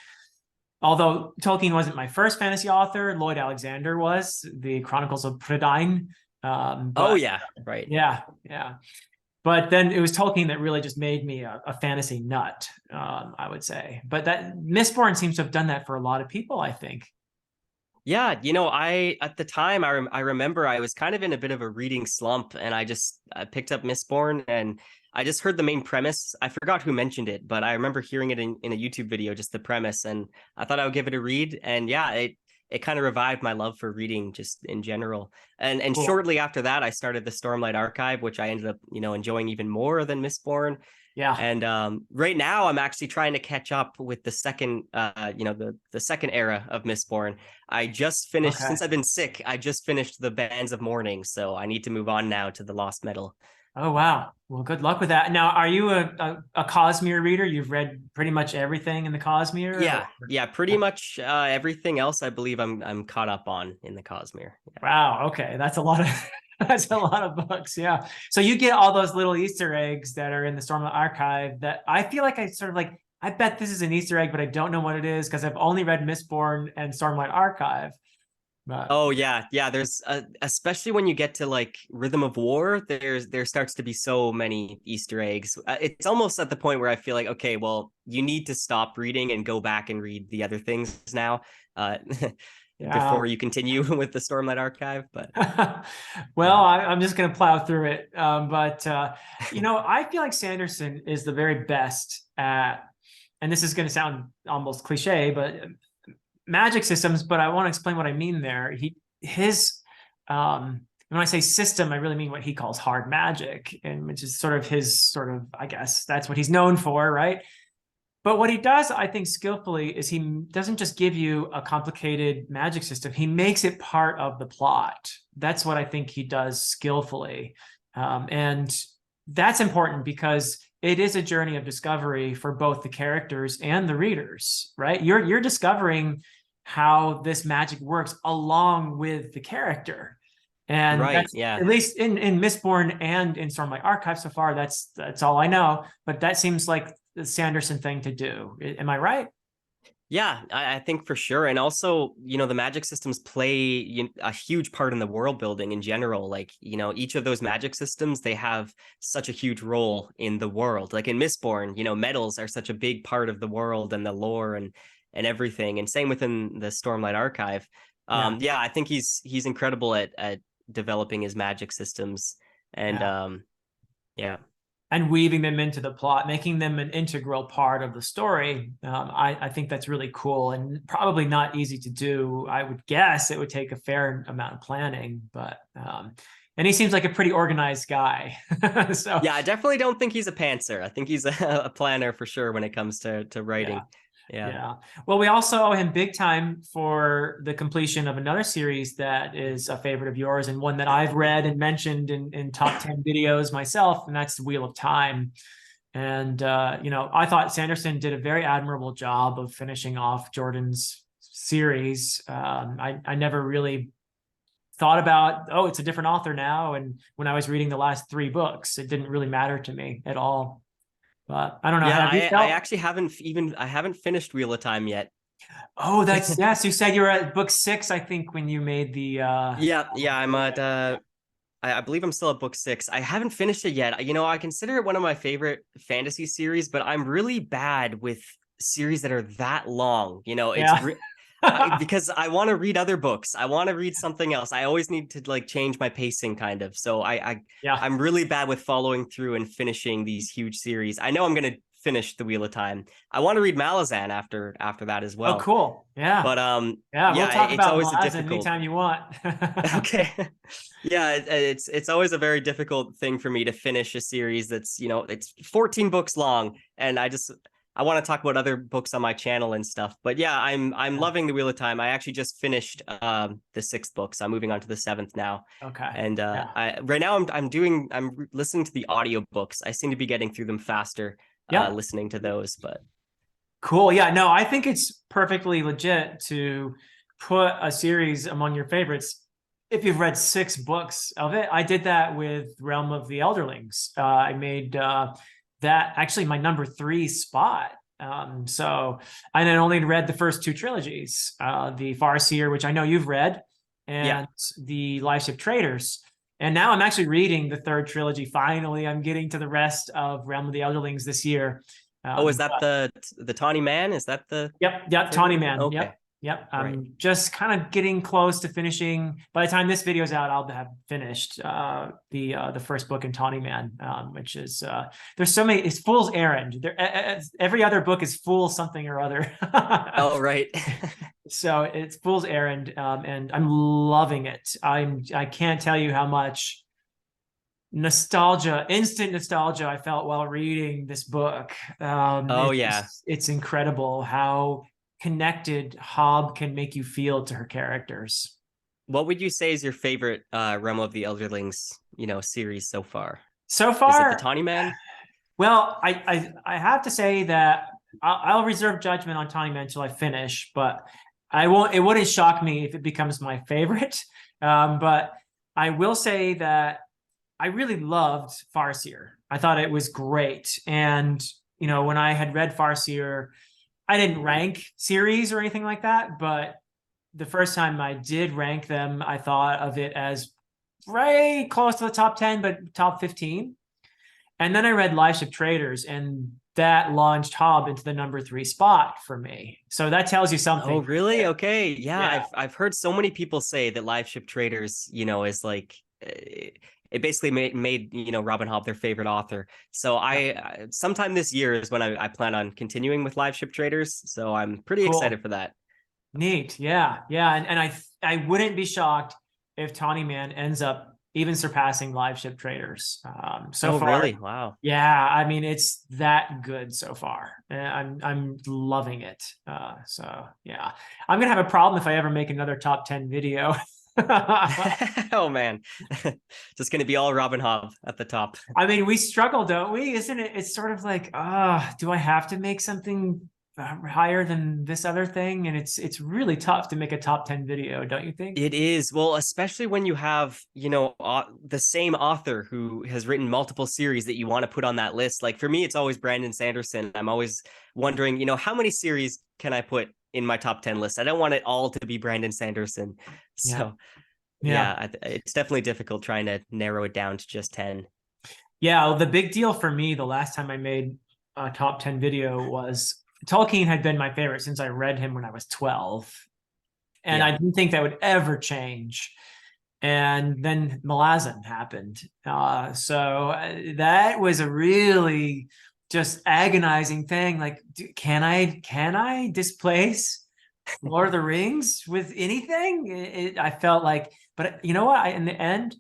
Speaker 1: although Tolkien wasn't my first fantasy author, Lloyd Alexander was, the Chronicles of Prydain.
Speaker 2: oh yeah, right.
Speaker 1: Yeah. But then it was Tolkien that really just made me a fantasy nut, I would say. But that Mistborn seems to have done that for a lot of people, I think.
Speaker 2: Yeah, I at the time I remember I was kind of in a bit of a reading slump, and I picked up Mistborn, and I just heard the main premise. I forgot who mentioned it, but I remember hearing it in a YouTube video, just the premise, and I thought I would give it a read. And yeah, it kind of revived my love for reading just in general. And
Speaker 1: Cool.
Speaker 2: shortly after that, I started the Stormlight Archive, which I ended up, enjoying even more than Mistborn.
Speaker 1: Yeah.
Speaker 2: And right now I'm actually trying to catch up with the second, the second era of Mistborn. I just finished, since I've been sick, I just finished the Bands of Mourning, so I need to move on now to the Lost Metal.
Speaker 1: Oh, wow. Well, good luck with that. Now, are you a Cosmere reader? You've read pretty much everything in the Cosmere?
Speaker 2: Yeah, pretty much everything else I believe I'm caught up on in the Cosmere. Yeah.
Speaker 1: Wow. Okay. That's a lot of that's a lot of books. Yeah. So you get all those little Easter eggs that are in the Stormlight Archive that I feel like I bet this is an Easter egg, but I don't know what it is because I've only read Mistborn and Stormlight Archive. But
Speaker 2: Oh yeah, there's especially when you get to like Rhythm of War, there starts to be so many Easter eggs. It's almost at the point where I feel like, okay, well, you need to stop reading and go back and read the other things now. Before you continue with the Stormlight Archive. But
Speaker 1: well, I'm just going to plow through it. But I feel like Sanderson is the very best at, and this is going to sound almost cliche, but magic systems. But I want to explain what I mean there. His when I say system, I really mean what he calls hard magic, and which is sort of his sort of, I guess that's what he's known for, right? But what he does, I think, skillfully is he doesn't just give you a complicated magic system. He makes it part of the plot. That's what I think he does skillfully. And that's important because it is a journey of discovery for both the characters and the readers, right? You're discovering how this magic works along with the character. And
Speaker 2: Right.
Speaker 1: that's,
Speaker 2: Yeah.
Speaker 1: at least in Mistborn and in Stormlight Archive so far, that's all I know. But that seems like the Sanderson thing to do. Am I right?
Speaker 2: Yeah, I think for sure. And also, the magic systems play a huge part in the world building in general. Like, each of those magic systems, they have such a huge role in the world. Like in Mistborn, metals are such a big part of the world and the lore and everything. And same within the Stormlight Archive.
Speaker 1: Yeah.
Speaker 2: Yeah, I think he's incredible at developing his magic systems. And
Speaker 1: Yeah.
Speaker 2: yeah.
Speaker 1: And weaving them into the plot, making them an integral part of the story. I think that's really cool and probably not easy to do. I would guess it would take a fair amount of planning, but and he seems like a pretty organized guy. So
Speaker 2: Yeah, I definitely don't think he's a pantser. I think he's a planner for sure when it comes to writing.
Speaker 1: yeah.
Speaker 2: Yeah.
Speaker 1: Yeah. Well, we also owe him big time for the completion of another series that is a favorite of yours and one that I've read and mentioned in top 10 videos myself, and that's the Wheel of Time. And, I thought Sanderson did a very admirable job of finishing off Jordan's series. I never really thought about, oh, it's a different author now. And when I was reading the last 3 books, it didn't really matter to me at all. But I don't know.
Speaker 2: Yeah,
Speaker 1: Have you
Speaker 2: I
Speaker 1: felt?
Speaker 2: actually I haven't finished Wheel of Time yet.
Speaker 1: Oh, that's yes. You said you were at book 6, I think, when you made the
Speaker 2: Yeah, I'm at I believe I'm still at book 6. I haven't finished it yet. I consider it one of my favorite fantasy series, but I'm really bad with series that are that long.
Speaker 1: yeah.
Speaker 2: Because I want to read other books. I want to read something else. I always need to like change my pacing kind of. So
Speaker 1: Yeah.
Speaker 2: I'm really bad with following through and finishing these huge series. I know I'm going to finish The Wheel of Time. I want to read Malazan after that as
Speaker 1: Oh,
Speaker 2: well.
Speaker 1: cool. Yeah.
Speaker 2: But
Speaker 1: Yeah, we'll
Speaker 2: yeah,
Speaker 1: talk
Speaker 2: it's
Speaker 1: about
Speaker 2: always a
Speaker 1: Malazan
Speaker 2: difficult.
Speaker 1: anytime you want.
Speaker 2: Okay. Yeah, it's always a very difficult thing for me to finish a series that's, it's 14 books long, and I want to talk about other books on my channel and stuff. But yeah, I'm loving The Wheel of Time. I actually just finished the 6th book, so I'm moving on to the 7th now.
Speaker 1: Okay.
Speaker 2: And
Speaker 1: Yeah.
Speaker 2: right now I'm listening to the audiobooks. I seem to be getting through them faster
Speaker 1: Yeah.
Speaker 2: listening to those, but
Speaker 1: Cool. Yeah. No, I think it's perfectly legit to put a series among your favorites if you've read 6 books of it. I did that with Realm of the Elderlings. I made that actually my number 3 spot. So I then only read the first 2 trilogies, the Farseer, which I know you've read, and
Speaker 2: yeah.
Speaker 1: the Lifeship Traders. And now I'm actually reading the 3rd trilogy. Finally, I'm getting to the rest of Realm of the Elderlings this year.
Speaker 2: Oh, is that the Tawny Man? Is that the
Speaker 1: Yep, Tawny Man.
Speaker 2: Okay.
Speaker 1: Yep. I'm
Speaker 2: Right.
Speaker 1: just kind of getting close to finishing. By the time this video is out, I'll have finished the first book in Tawny Man, which is there's so many. It's Fool's Errand. Every other book is Fool something or other.
Speaker 2: Oh, right.
Speaker 1: So it's Fool's Errand, and I'm loving it. I can't tell you how much instant nostalgia I felt while reading this book.
Speaker 2: Oh, yeah.
Speaker 1: It's incredible how connected Hobb can make you feel to her characters.
Speaker 2: What would you say is your favorite Realm of the Elderlings, series so far?
Speaker 1: So
Speaker 2: Is it
Speaker 1: far,
Speaker 2: the Tawny Man?
Speaker 1: well, I have to say that I'll reserve judgment on Tawny Man until I finish, but I won't. It wouldn't shock me if it becomes my favorite. But I will say that I really loved Farseer. I thought it was great. And, when I had read Farseer, I didn't rank series or anything like that. But the first time I did rank them, I thought of it as right close to the top 10, but top 15. And then I read Lifeship Traders, and that launched Hobb into the number 3 spot for me. So that tells you something.
Speaker 2: Oh, really? Okay. Yeah,
Speaker 1: Yeah.
Speaker 2: I've heard so many people say that Lifeship Traders, is like it basically made Robin Hobb their favorite author. So I sometime this year is when I plan on continuing with Lifeship Traders. So I'm pretty
Speaker 1: Cool.
Speaker 2: excited for that.
Speaker 1: Neat. Yeah. And I wouldn't be shocked if Tawny Man ends up even surpassing Live Ship Traders. So
Speaker 2: Oh,
Speaker 1: far,
Speaker 2: really? Wow.
Speaker 1: yeah, I mean, it's that good so far. I'm loving it. So yeah, I'm gonna have a problem if I ever make another top 10 video.
Speaker 2: Oh man, just gonna be all Robin Hobb at the top.
Speaker 1: I mean, we struggle, don't we? Isn't it? It's sort of like, do I have to make something higher than this other thing? And it's really tough to make a top 10 video, don't you think?
Speaker 2: It is. Well, especially when you have, the same author who has written multiple series that you want to put on that list. Like for me, it's always Brandon Sanderson. I'm always wondering, how many series can I put in my top 10 list? I don't want it all to be Brandon Sanderson.
Speaker 1: Yeah.
Speaker 2: So,
Speaker 1: Yeah.
Speaker 2: yeah, it's definitely difficult trying to narrow it down to just 10.
Speaker 1: Yeah. Well, the big deal for me, the last time I made a top 10 video was Tolkien had been my favorite since I read him when I was 12. And
Speaker 2: Yeah.
Speaker 1: I didn't think that would ever change. And then Malazan happened. That was a really just agonizing thing. Like, can I displace Lord of the Rings with anything? I felt like, but you know what? In the end,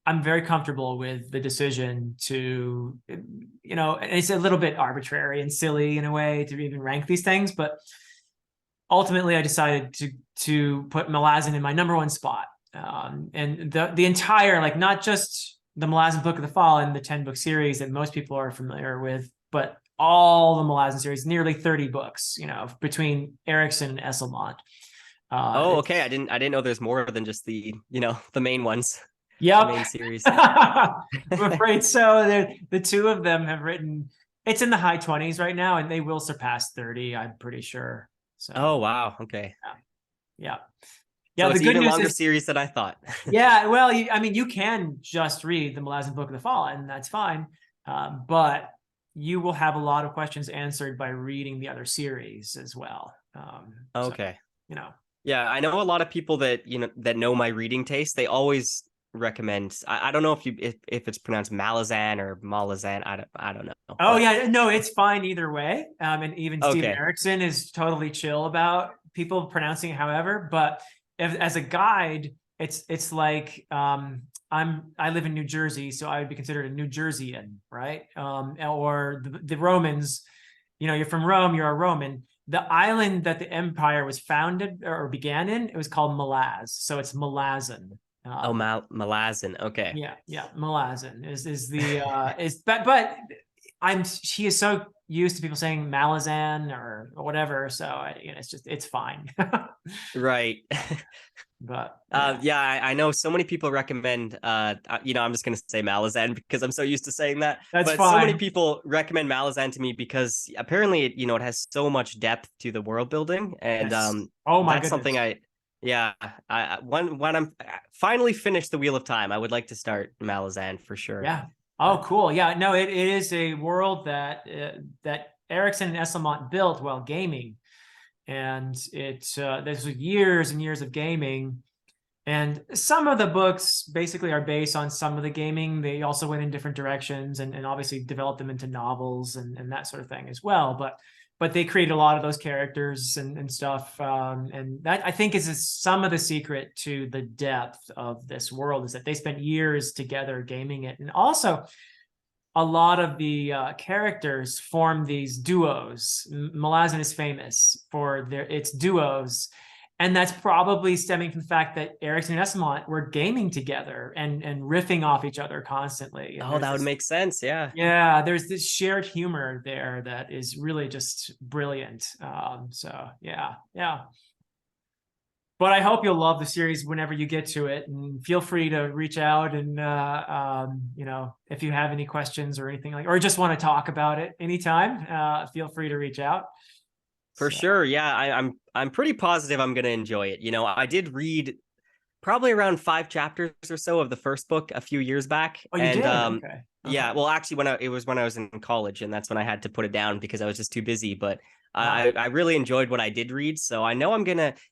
Speaker 1: I'm very comfortable with the decision to, it's a little bit arbitrary and silly in a way to even rank these things, but ultimately I decided to put Malazan in my number one spot. And the entire, like, not just the Malazan Book of the Fallen, the 10-book series that most people are familiar with, but all the Malazan series, nearly 30 books, between Erikson and Esselmont.
Speaker 2: Oh, okay. I didn't know there's more than just the main ones.
Speaker 1: Yep.
Speaker 2: The main series.
Speaker 1: I'm afraid so. The two of them have written, it's in the high 20s right now, and they will surpass 30, I'm pretty sure. So,
Speaker 2: oh, wow. Okay.
Speaker 1: Yeah.
Speaker 2: So
Speaker 1: The
Speaker 2: it's
Speaker 1: good
Speaker 2: even
Speaker 1: news
Speaker 2: longer
Speaker 1: is,
Speaker 2: series than I thought.
Speaker 1: yeah, well, you can just read the Malazan Book of the Fallen, that's fine. But you will have a lot of questions answered by reading the other series as well.
Speaker 2: Okay.
Speaker 1: So,
Speaker 2: Yeah, I know a lot of people that that know my reading taste. They always recommend. I don't know if it's pronounced Malazan or Malazan. I don't know.
Speaker 1: Oh
Speaker 2: But
Speaker 1: yeah, no, it's fine either way. And even Steven
Speaker 2: okay.
Speaker 1: Erikson is totally chill about people pronouncing it however. But as a guide, it's like I live in New Jersey, so I would be considered a New Jerseyan, right? Or the Romans, you're from Rome, you're a Roman. The island that the empire was founded or began in, it was called Malaz, so it's Malazan.
Speaker 2: Oh, Malazan. Okay.
Speaker 1: Yeah, Malazan is the but she is so used to people saying Malazan or whatever, so it's fine.
Speaker 2: Right.
Speaker 1: But yeah.
Speaker 2: Yeah, I know so many people recommend, I'm just going to say Malazan because I'm so used to saying that.
Speaker 1: That's
Speaker 2: But so many
Speaker 1: fine.
Speaker 2: people recommend Malazan to me because apparently, it has so much depth to the world building. And
Speaker 1: Yes. Oh my
Speaker 2: that's something
Speaker 1: goodness.
Speaker 2: when I'm finally finished the Wheel of Time, I would like to start Malazan for sure.
Speaker 1: Yeah. Oh, cool. Yeah. No, it is a world that Ericsson and Esselmont built while gaming, and there's years and years of gaming. And some of the books basically are based on some of the gaming. They also went in different directions and obviously developed them into novels and that sort of thing as well. But they created a lot of those characters and stuff. And that, I think, is some of the secret to the depth of this world, is that they spent years together gaming it. And also, a lot of the characters form these duos. Malazan is famous for its duos. And that's probably stemming from the fact that Erikson and Esmont were gaming together and riffing off each other constantly. And
Speaker 2: Oh, that would make sense. Yeah.
Speaker 1: yeah, there's this shared humor there that is really just brilliant. So yeah. But I hope you'll love the series whenever you get to it, and feel free to reach out and if you have any questions or anything or just want to talk about it anytime, feel free to reach out.
Speaker 2: For
Speaker 1: So.
Speaker 2: sure. Yeah, I'm pretty positive I'm gonna enjoy it. I did read probably around 5 chapters or so of the first book a few years back.
Speaker 1: Oh, you
Speaker 2: And
Speaker 1: did? Okay.
Speaker 2: yeah, well, actually, it was when I was in college, and that's when I had to put it down because I was just too busy. But
Speaker 1: Wow.
Speaker 2: I really enjoyed what I did read, so I know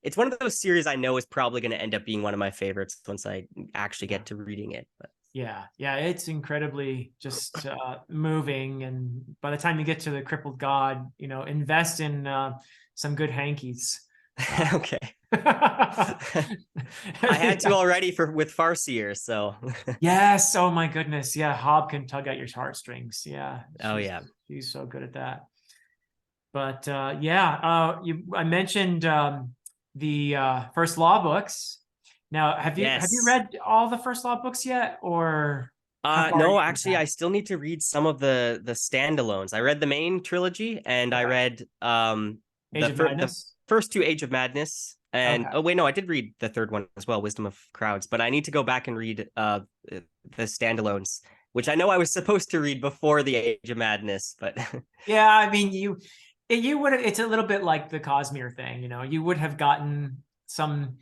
Speaker 2: it's one of those series I know is probably gonna end up being one of my favorites once I actually get to reading it. But
Speaker 1: Yeah, it's incredibly just moving, and by the time you get to the crippled god, invest in some good hankies.
Speaker 2: okay. I had to
Speaker 1: Yeah.
Speaker 2: already with Farseer, so
Speaker 1: Yes. Oh my goodness. Yeah. Hob can tug at your heartstrings. Yeah.
Speaker 2: oh yeah.
Speaker 1: She's so good at that. But yeah, I mentioned the first law books. Now, have you
Speaker 2: Yes.
Speaker 1: read all the first law books yet, or how far are you
Speaker 2: No,
Speaker 1: with
Speaker 2: actually,
Speaker 1: that?
Speaker 2: I still need to read some of the standalones. I read the main trilogy, and I
Speaker 1: Okay.
Speaker 2: read
Speaker 1: Age of
Speaker 2: the
Speaker 1: Madness.
Speaker 2: first two, Age of Madness, and
Speaker 1: Okay.
Speaker 2: oh wait, no, I did read the third one as well, Wisdom of Crowds. But I need to go back and read the standalones, which I know I was supposed to read before the Age of Madness, but
Speaker 1: Yeah, I mean, you would. It's a little bit like the Cosmere thing, you know. You would have gotten some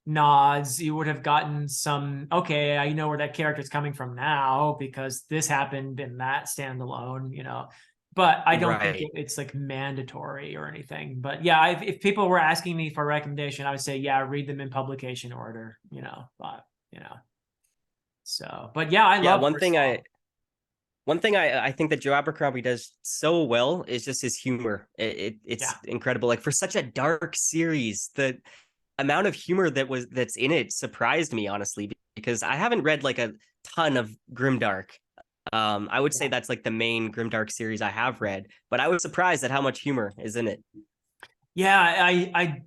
Speaker 1: nods. You would have gotten some. Okay, I know where that character's coming from now because this happened in that standalone, you know. But I don't think
Speaker 2: right.
Speaker 1: it's like mandatory or anything. But yeah, if people were asking me for a recommendation, I would say, yeah, read them in publication order, you know. But you know, so. But yeah, I
Speaker 2: Yeah,
Speaker 1: love First Law.
Speaker 2: one thing I think that Joe Abercrombie does so well is just his humor.
Speaker 1: Yeah.
Speaker 2: It's incredible. Like for such a dark series, the amount of humor that's in it surprised me honestly because I haven't read like a ton of grimdark. I would say
Speaker 1: Yeah.
Speaker 2: that's like the main grimdark series I have read, but I was surprised at how much humor is in it.
Speaker 1: Yeah, I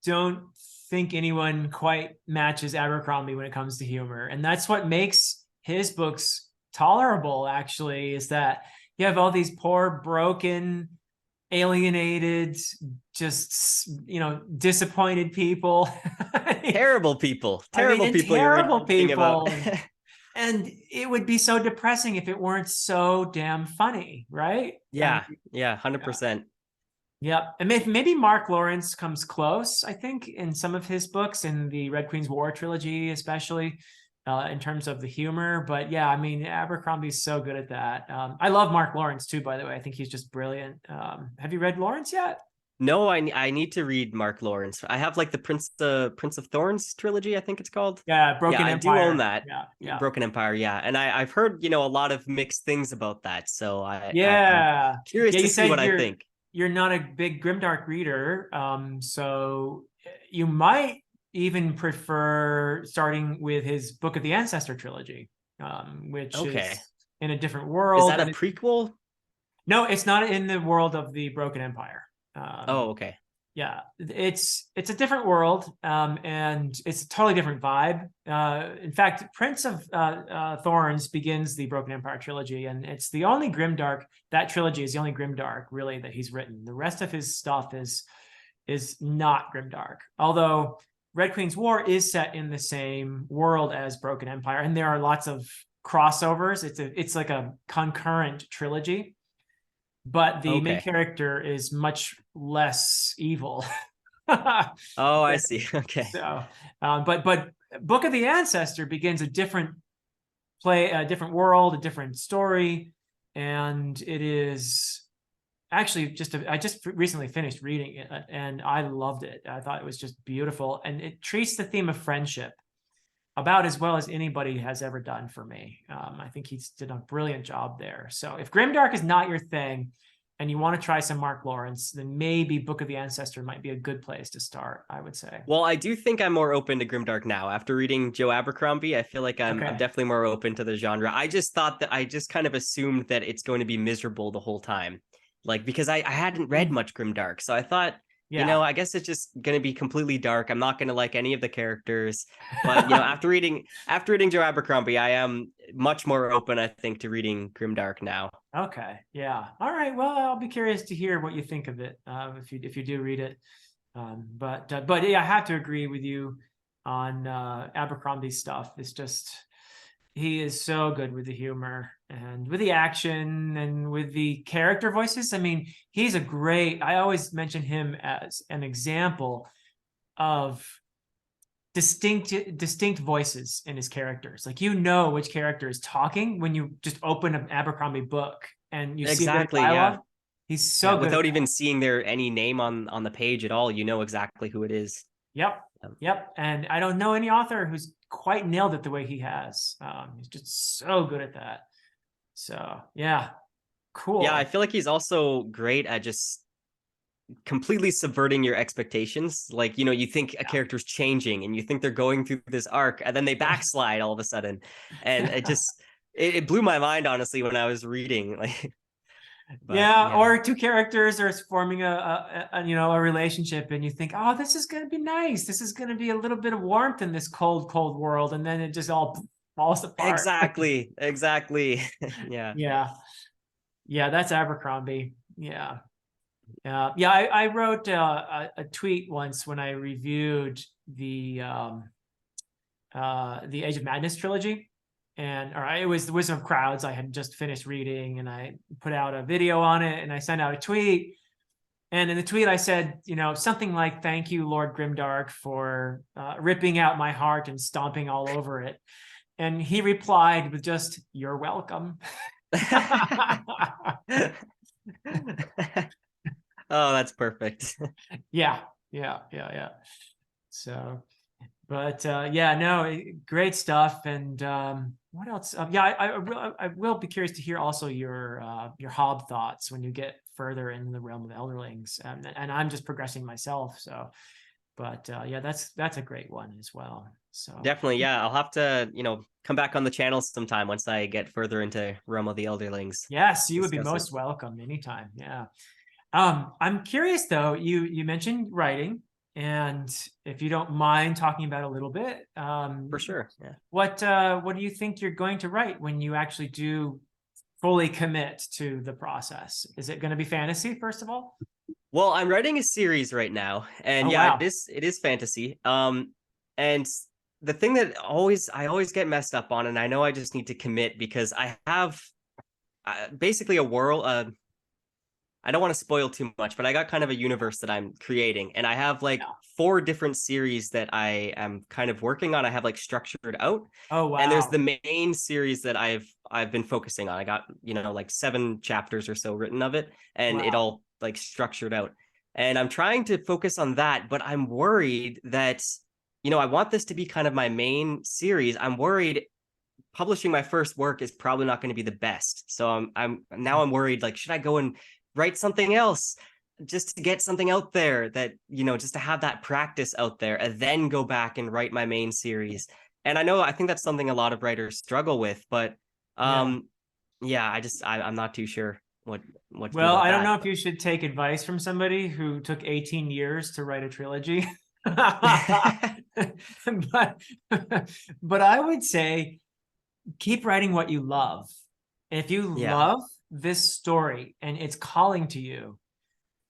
Speaker 1: don't think anyone quite matches Abercrombie when it comes to humor. And that's what makes his books tolerable, actually, is that you have all these poor, broken, alienated, just, you know, disappointed people. I mean,
Speaker 2: Terrible
Speaker 1: and
Speaker 2: people you're
Speaker 1: terrible
Speaker 2: reading about.
Speaker 1: people. And it would be so depressing if it weren't so damn funny, right? I mean,
Speaker 2: Yeah, yeah,
Speaker 1: yeah.
Speaker 2: 100%.
Speaker 1: Yep. And maybe Mark Lawrence comes close, I think, in some of his books, in the Red Queen's War trilogy, especially in terms of the humor. But yeah, I mean, Abercrombie's so good at that. I love Mark Lawrence too, by the way. I think he's just brilliant. Have you read Lawrence yet?
Speaker 2: No, I need to read Mark Lawrence. I have like the Prince of Thorns trilogy, I think it's called.
Speaker 1: Yeah,
Speaker 2: Yeah,
Speaker 1: Broken
Speaker 2: I do own
Speaker 1: Empire.
Speaker 2: that.
Speaker 1: Yeah, yeah.
Speaker 2: Broken Empire, yeah. And I've heard, a lot of mixed things about that. So I'm
Speaker 1: Yeah.
Speaker 2: curious
Speaker 1: Yeah,
Speaker 2: to
Speaker 1: you
Speaker 2: see what
Speaker 1: said
Speaker 2: I think.
Speaker 1: you're not a big grimdark reader. So you might even prefer starting with his Book of the Ancestor trilogy, which
Speaker 2: Okay.
Speaker 1: is in a different
Speaker 2: Is
Speaker 1: world,
Speaker 2: that a
Speaker 1: but
Speaker 2: prequel?
Speaker 1: no, it's not in the world of the Broken Empire.
Speaker 2: Oh, okay.
Speaker 1: Yeah, it's a different world, and it's a totally different vibe. In fact, Prince of Thorns begins the Broken Empire trilogy, and it's the only grimdark. That trilogy is the only grimdark really that he's written. The rest of his stuff is not grimdark. Although Red Queen's War is set in the same world as Broken Empire, and there are lots of crossovers. It's like a concurrent trilogy, but the main
Speaker 2: Okay.
Speaker 1: character is much less evil.
Speaker 2: Oh, I see. Okay.
Speaker 1: So, but Book of the Ancestor begins a different a different world, a different story, and it is actually I just recently finished reading it, and I loved it. I thought it was just beautiful, and it treats the theme of friendship about as well as anybody has ever done for me. I think he's did a brilliant job there. So if Grimdark is not your thing and you want to try some Mark Lawrence, then maybe Book of the Ancestor might be a good place to start, I would say.
Speaker 2: Well, I do think I'm more open to grimdark now. After reading Joe Abercrombie, I feel like I'm
Speaker 1: Okay.
Speaker 2: definitely more open to the genre. I just thought that I just kind of assumed that it's going to be miserable the whole time. Like because I hadn't read much grimdark. So I thought,
Speaker 1: Yeah.
Speaker 2: I guess it's just gonna be completely dark. I'm not gonna like any of the characters. But after reading Joe Abercrombie, I am much more open, I think, to reading grimdark now.
Speaker 1: Okay. Yeah. All right. Well, I'll be curious to hear what you think of it if you do read it. But yeah, I have to agree with you on Abercrombie's stuff. It's just he is so good with the humor and with the action and with the character voices. I mean, he's a great. I always mention him as an example of distinct voices in his characters. Like you know which character is talking when you just open an Abercrombie book and you see a bit of
Speaker 2: Exactly, yeah.
Speaker 1: dialogue. He's
Speaker 2: Yeah,
Speaker 1: so good at
Speaker 2: without
Speaker 1: that.
Speaker 2: even seeing their any name on the page at all, you know exactly who it is.
Speaker 1: Yep. Yep. And I don't know any author who's quite nailed it the way he has. He's just so good at that. So yeah,
Speaker 2: Yeah, I
Speaker 1: cool.
Speaker 2: feel like he's also great at just completely subverting your expectations. Like, you think a character's changing and you think they're going through this arc, and then they backslide all of a sudden. And it blew my mind, honestly, when I was reading. Like, but
Speaker 1: Yeah,
Speaker 2: yeah.
Speaker 1: or two characters are forming a relationship, and you think, oh, this is going to be nice. This is going to be a little bit of warmth in this cold, cold world, and then it just all falls apart.
Speaker 2: Exactly. Exactly. Yeah.
Speaker 1: Yeah, yeah, that's Abercrombie. Yeah, yeah. I wrote a tweet once when I reviewed the Age of Madness trilogy, it was the Wisdom of Crowds. I had just finished reading, and I put out a video on it, and I sent out a tweet. And in the tweet, I said, something like, "Thank you, Lord Grimdark, for ripping out my heart and stomping all over it." And he replied with just, "You're welcome."
Speaker 2: Oh, that's perfect.
Speaker 1: Yeah. So, but yeah, no, great stuff. And what else? Yeah, I will be curious to hear also your Hob thoughts when you get further in the realm of Elderlings. And I'm just progressing myself. So, but yeah, that's a great one as well. So
Speaker 2: Definitely, yeah. I'll have to, come back on the channel sometime once I get further into Realm of the Elderlings.
Speaker 1: yes, you would be
Speaker 2: Discuss it.
Speaker 1: most welcome anytime. Yeah. I'm curious though, you mentioned writing, and if you don't mind talking about it a little bit,
Speaker 2: For sure. Yeah.
Speaker 1: what do you think you're going to write when you actually do fully commit to the process? Is it going to be fantasy, first of all?
Speaker 2: Well, I'm writing a series right now, and
Speaker 1: Oh,
Speaker 2: yeah,
Speaker 1: wow.
Speaker 2: it is fantasy. And the thing that I always get messed up on, and I know I just need to commit because I have basically a world. I don't want to spoil too much, but I got kind of a universe that I'm creating, and I have like
Speaker 1: Yeah.
Speaker 2: 4 different series that I am kind of working on. I have like structured out,
Speaker 1: Oh,
Speaker 2: and there's
Speaker 1: wow.
Speaker 2: the main series that I've been focusing on. I got like 7 chapters or so written of it, and it
Speaker 1: Wow.
Speaker 2: all like structured out. And I'm trying to focus on that, but I'm worried that I want this to be kind of my main series. I'm worried publishing my first work is probably not going to be the best. So I'm worried, like, should I go and write something else just to get something out there that, just to have that practice out there and then go back and write my main series. And I think that's something a lot of writers struggle with, but
Speaker 1: Yeah.
Speaker 2: yeah, I'm not too sure what to do
Speaker 1: Well,
Speaker 2: about
Speaker 1: I don't
Speaker 2: that.
Speaker 1: know if you should take advice from somebody who took 18 years to write a trilogy. but but I would say keep writing what you love. If you
Speaker 2: Yeah,
Speaker 1: love this story and it's calling to you,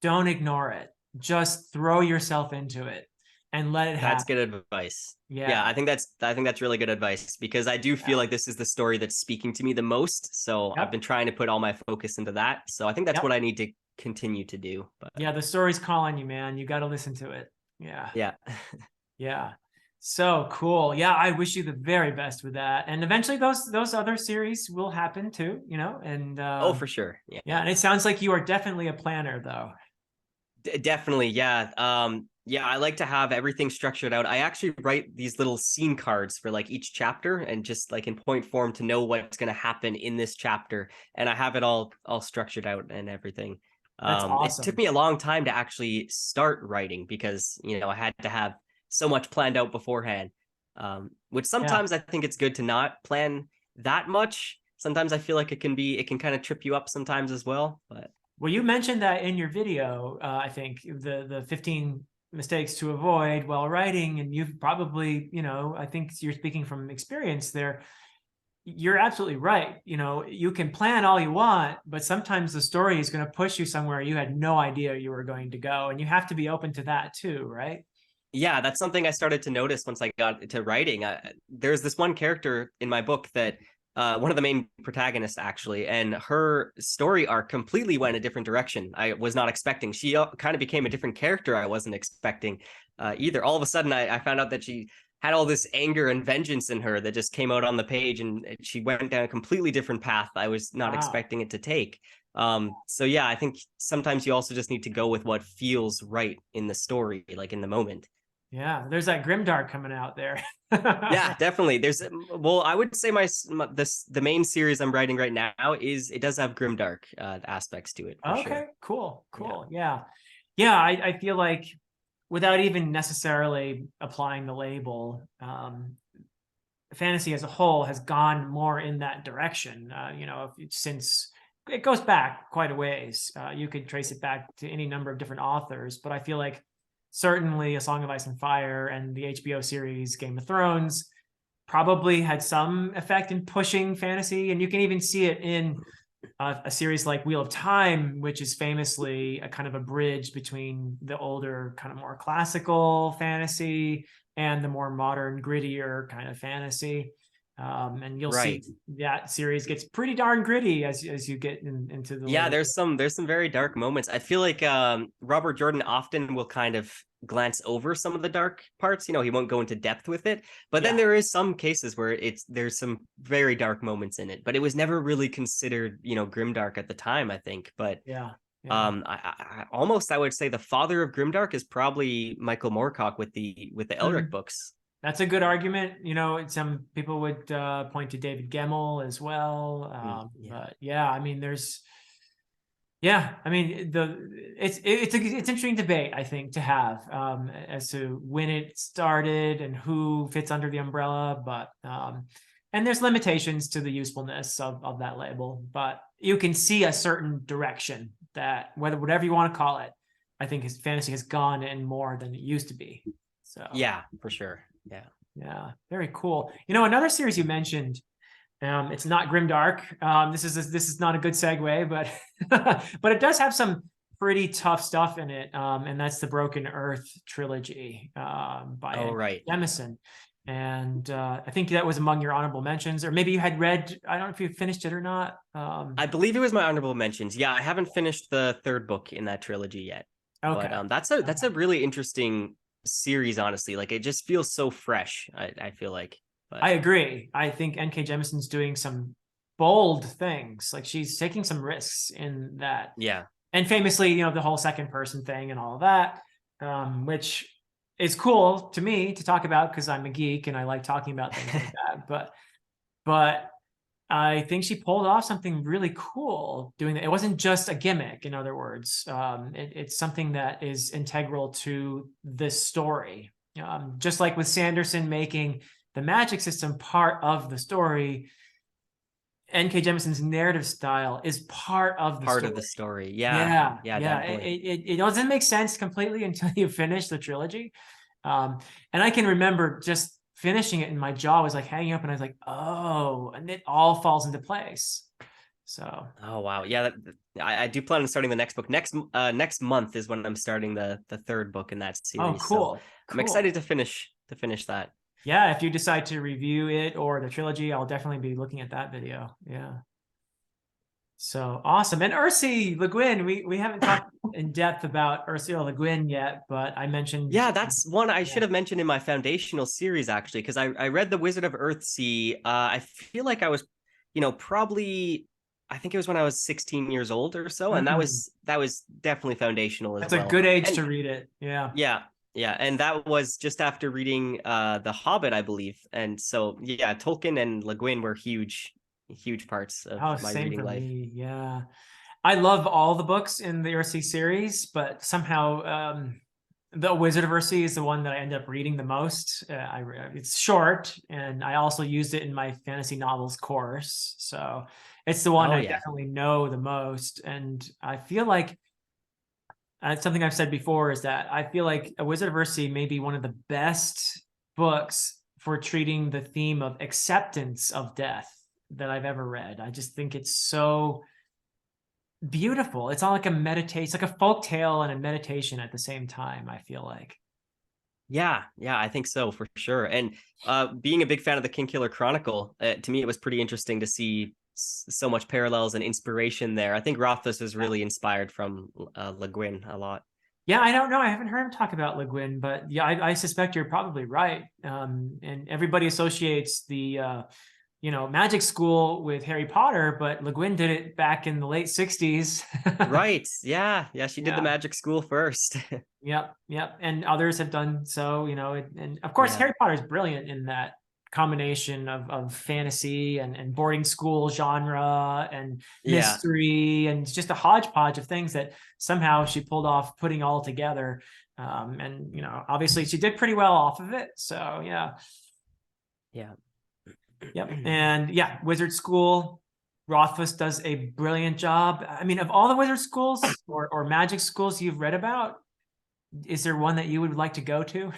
Speaker 1: don't ignore it. Just throw yourself into it and let it
Speaker 2: that's
Speaker 1: happen.
Speaker 2: good advice. Yeah,
Speaker 1: Yeah.
Speaker 2: I think that's really good advice because I do feel
Speaker 1: Yeah.
Speaker 2: like this is the story that's speaking to me the most. So I've
Speaker 1: Yep.
Speaker 2: been trying to put all my focus into that. So I think that's what
Speaker 1: Yep.
Speaker 2: I need to continue to do. But
Speaker 1: Yeah. The story's calling you, man. You got to listen to it. Yeah.
Speaker 2: yeah,
Speaker 1: Yeah. So cool. Yeah. I wish you the very best with that. And eventually those other series will happen too, and
Speaker 2: oh for sure. Yeah,
Speaker 1: yeah. And it sounds like you are definitely a planner though.
Speaker 2: definitely. Yeah. Yeah, I like to have everything structured out. I actually write these little scene cards for like each chapter and just like in point form to know what's going to happen in this chapter. And I have it all structured out and everything.
Speaker 1: That's
Speaker 2: It took
Speaker 1: awesome.
Speaker 2: me a long time to actually start writing because, I had to have so much planned out beforehand. Which
Speaker 1: Yeah.
Speaker 2: sometimes I think it's good to not plan that much. Sometimes I feel like it can kind of trip you up sometimes as well. But
Speaker 1: Well, you mentioned that in your video, I think the 15 mistakes to avoid while writing, and you've probably, I think you're speaking from experience there. You're absolutely right. You can plan all you want, but sometimes the story is going to push you somewhere you had no idea you were going to go, and you have to be open to that too, right?
Speaker 2: yeah, that's something I started to notice once I got into writing. There's this one character in my book that one of the main protagonists actually, and her story arc completely went a different direction. I was not expecting. She kind of became a different character I wasn't expecting either. All of a sudden, I found out that she had all this anger and vengeance in her that just came out on the page, and she went down a completely different path I was not
Speaker 1: Wow.
Speaker 2: expecting it to take. So yeah, I think sometimes you also just need to go with what feels right in the story, like in the moment.
Speaker 1: Yeah, there's that grimdark coming out there.
Speaker 2: Yeah, definitely. Well, I would say the main series I'm writing right now it does have grimdark aspects to it for
Speaker 1: Okay,
Speaker 2: sure.
Speaker 1: cool,
Speaker 2: Yeah.
Speaker 1: cool. Yeah. Yeah, I feel like without even necessarily applying the label, fantasy as a whole has gone more in that direction. Since it goes back quite a ways, you could trace it back to any number of different authors, but I feel like certainly A Song of Ice and Fire and the HBO series Game of Thrones probably had some effect in pushing fantasy, and you can even see it in a series like Wheel of Time, which is famously a kind of a bridge between the older, kind of more classical fantasy and the more modern, grittier kind of fantasy. And you'll see
Speaker 2: Right.
Speaker 1: that series gets pretty darn gritty as you get into the
Speaker 2: Yeah,
Speaker 1: later.
Speaker 2: there's some very dark moments. I feel like Robert Jordan often will kind of glance over some of the dark parts. He won't go into depth with it. But then
Speaker 1: Yeah,
Speaker 2: there is some cases where there's some very dark moments in it. But it was never really considered, grimdark at the time, I think. But
Speaker 1: yeah, yeah.
Speaker 2: I would say the father of grimdark is probably Michael Moorcock with the Elric
Speaker 1: Mm.
Speaker 2: books.
Speaker 1: That's a good argument. Some people would point to David Gemmell as well.
Speaker 2: Yeah.
Speaker 1: But yeah, I mean, yeah, I mean, it's interesting debate, I think, to have, as to when it started and who fits under the umbrella, but and there's limitations to the usefulness of that label, but you can see a certain direction that, whatever you want to call it, I think his fantasy has gone in more than it used to be. So
Speaker 2: Yeah, for sure. Yeah.
Speaker 1: yeah, very cool. Another series you mentioned, it's not grimdark. This is not a good segue, but but it does have some pretty tough stuff in it, and that's the Broken Earth trilogy, by
Speaker 2: Oh,
Speaker 1: N.
Speaker 2: right.
Speaker 1: Jemisin. And I think that was among your honorable mentions, or maybe you had read. I don't know if you finished it or not.
Speaker 2: I believe it was my honorable mentions. Yeah, I haven't finished the third book in that trilogy yet. But
Speaker 1: Okay.
Speaker 2: that's a really interesting series, honestly. Like it just feels so fresh, I feel like.
Speaker 1: I
Speaker 2: But
Speaker 1: agree. I think N.K. Jemisin's doing some bold things. Like she's taking some risks in that,
Speaker 2: yeah.
Speaker 1: and famously, the whole second person thing and all of that, which is cool to me to talk about because I'm a geek and I like talking about things like that. But I think she pulled off something really cool doing that. It wasn't just a gimmick, in other words. It's something that is integral to this story. Just like with Sanderson making the magic system part of the story, N.K. Jemisin's narrative style is part of the
Speaker 2: Part of
Speaker 1: story.
Speaker 2: the story. Yeah.
Speaker 1: Yeah,
Speaker 2: Yeah,
Speaker 1: yeah.
Speaker 2: definitely.
Speaker 1: It doesn't make sense completely until you finish the trilogy. And I can remember just finishing it and my jaw was like hanging up and I was like, oh, and it all falls into place. So,
Speaker 2: Oh wow. Yeah, I do plan on starting the next book. Next month is when I'm starting the third book in that
Speaker 1: oh,
Speaker 2: series. So
Speaker 1: cool,
Speaker 2: I'm excited
Speaker 1: cool.
Speaker 2: to finish that.
Speaker 1: Yeah, if you decide to review it or the trilogy, I'll definitely be looking at that video. Yeah. So awesome. And Ursi Le Guin, we haven't talked in depth about Ursula Le Guin yet, but I mentioned,
Speaker 2: Yeah, that's one I
Speaker 1: yeah.
Speaker 2: should have mentioned in my foundational series actually, because I read The Wizard of Earthsea. I feel like I was, probably I think it was when I was 16 years old or so, and that
Speaker 1: Mm,
Speaker 2: was that was definitely foundational as
Speaker 1: that's a
Speaker 2: well.
Speaker 1: good age
Speaker 2: And
Speaker 1: to read it. Yeah.
Speaker 2: yeah, yeah, and that was just after reading The Hobbit, I believe. And so yeah, Tolkien and Le Guin were huge parts of
Speaker 1: Oh,
Speaker 2: my
Speaker 1: same
Speaker 2: reading
Speaker 1: for
Speaker 2: life.
Speaker 1: me. Yeah. I love all the books in the Earthsea series, but somehow the Wizard of Earthsea is the one that I end up reading the most. It's short, and I also used it in my fantasy novels course, so it's the one
Speaker 2: Oh
Speaker 1: I
Speaker 2: yeah.
Speaker 1: definitely know the most. And I feel like something I've said before is that I feel like A Wizard of Earthsea may be one of the best books for treating the theme of acceptance of death that I've ever read. I just think it's so beautiful. It's all like a meditation. It's like a folk tale and a meditation at the same time, I feel like.
Speaker 2: Yeah, I think so for sure. And being a big fan of the King Killer Chronicle, to me it was pretty interesting to see so much parallels and inspiration there. I think Rothfuss was
Speaker 1: Yeah.
Speaker 2: really inspired from Le Guin a lot.
Speaker 1: Yeah, I don't know. I haven't heard him talk about Le Guin, but yeah, I suspect you're probably right. And everybody associates the magic school with Harry Potter, but Le Guin did it back in the late 60s.
Speaker 2: Right. Yeah, she did the
Speaker 1: Yeah.
Speaker 2: magic school first.
Speaker 1: Yep. And others have done so, and of course
Speaker 2: Yeah.
Speaker 1: Harry Potter is brilliant in that combination of fantasy and boarding school genre and
Speaker 2: Yeah.
Speaker 1: mystery, and just a hodgepodge of things that somehow she pulled off putting all together. And obviously she did pretty well off of it. So yeah.
Speaker 2: Yeah.
Speaker 1: Yep. And yeah, Wizard School, Rothfuss does a brilliant job. I mean, of all the wizard schools or magic schools you've read about, is there one that you would like to go to?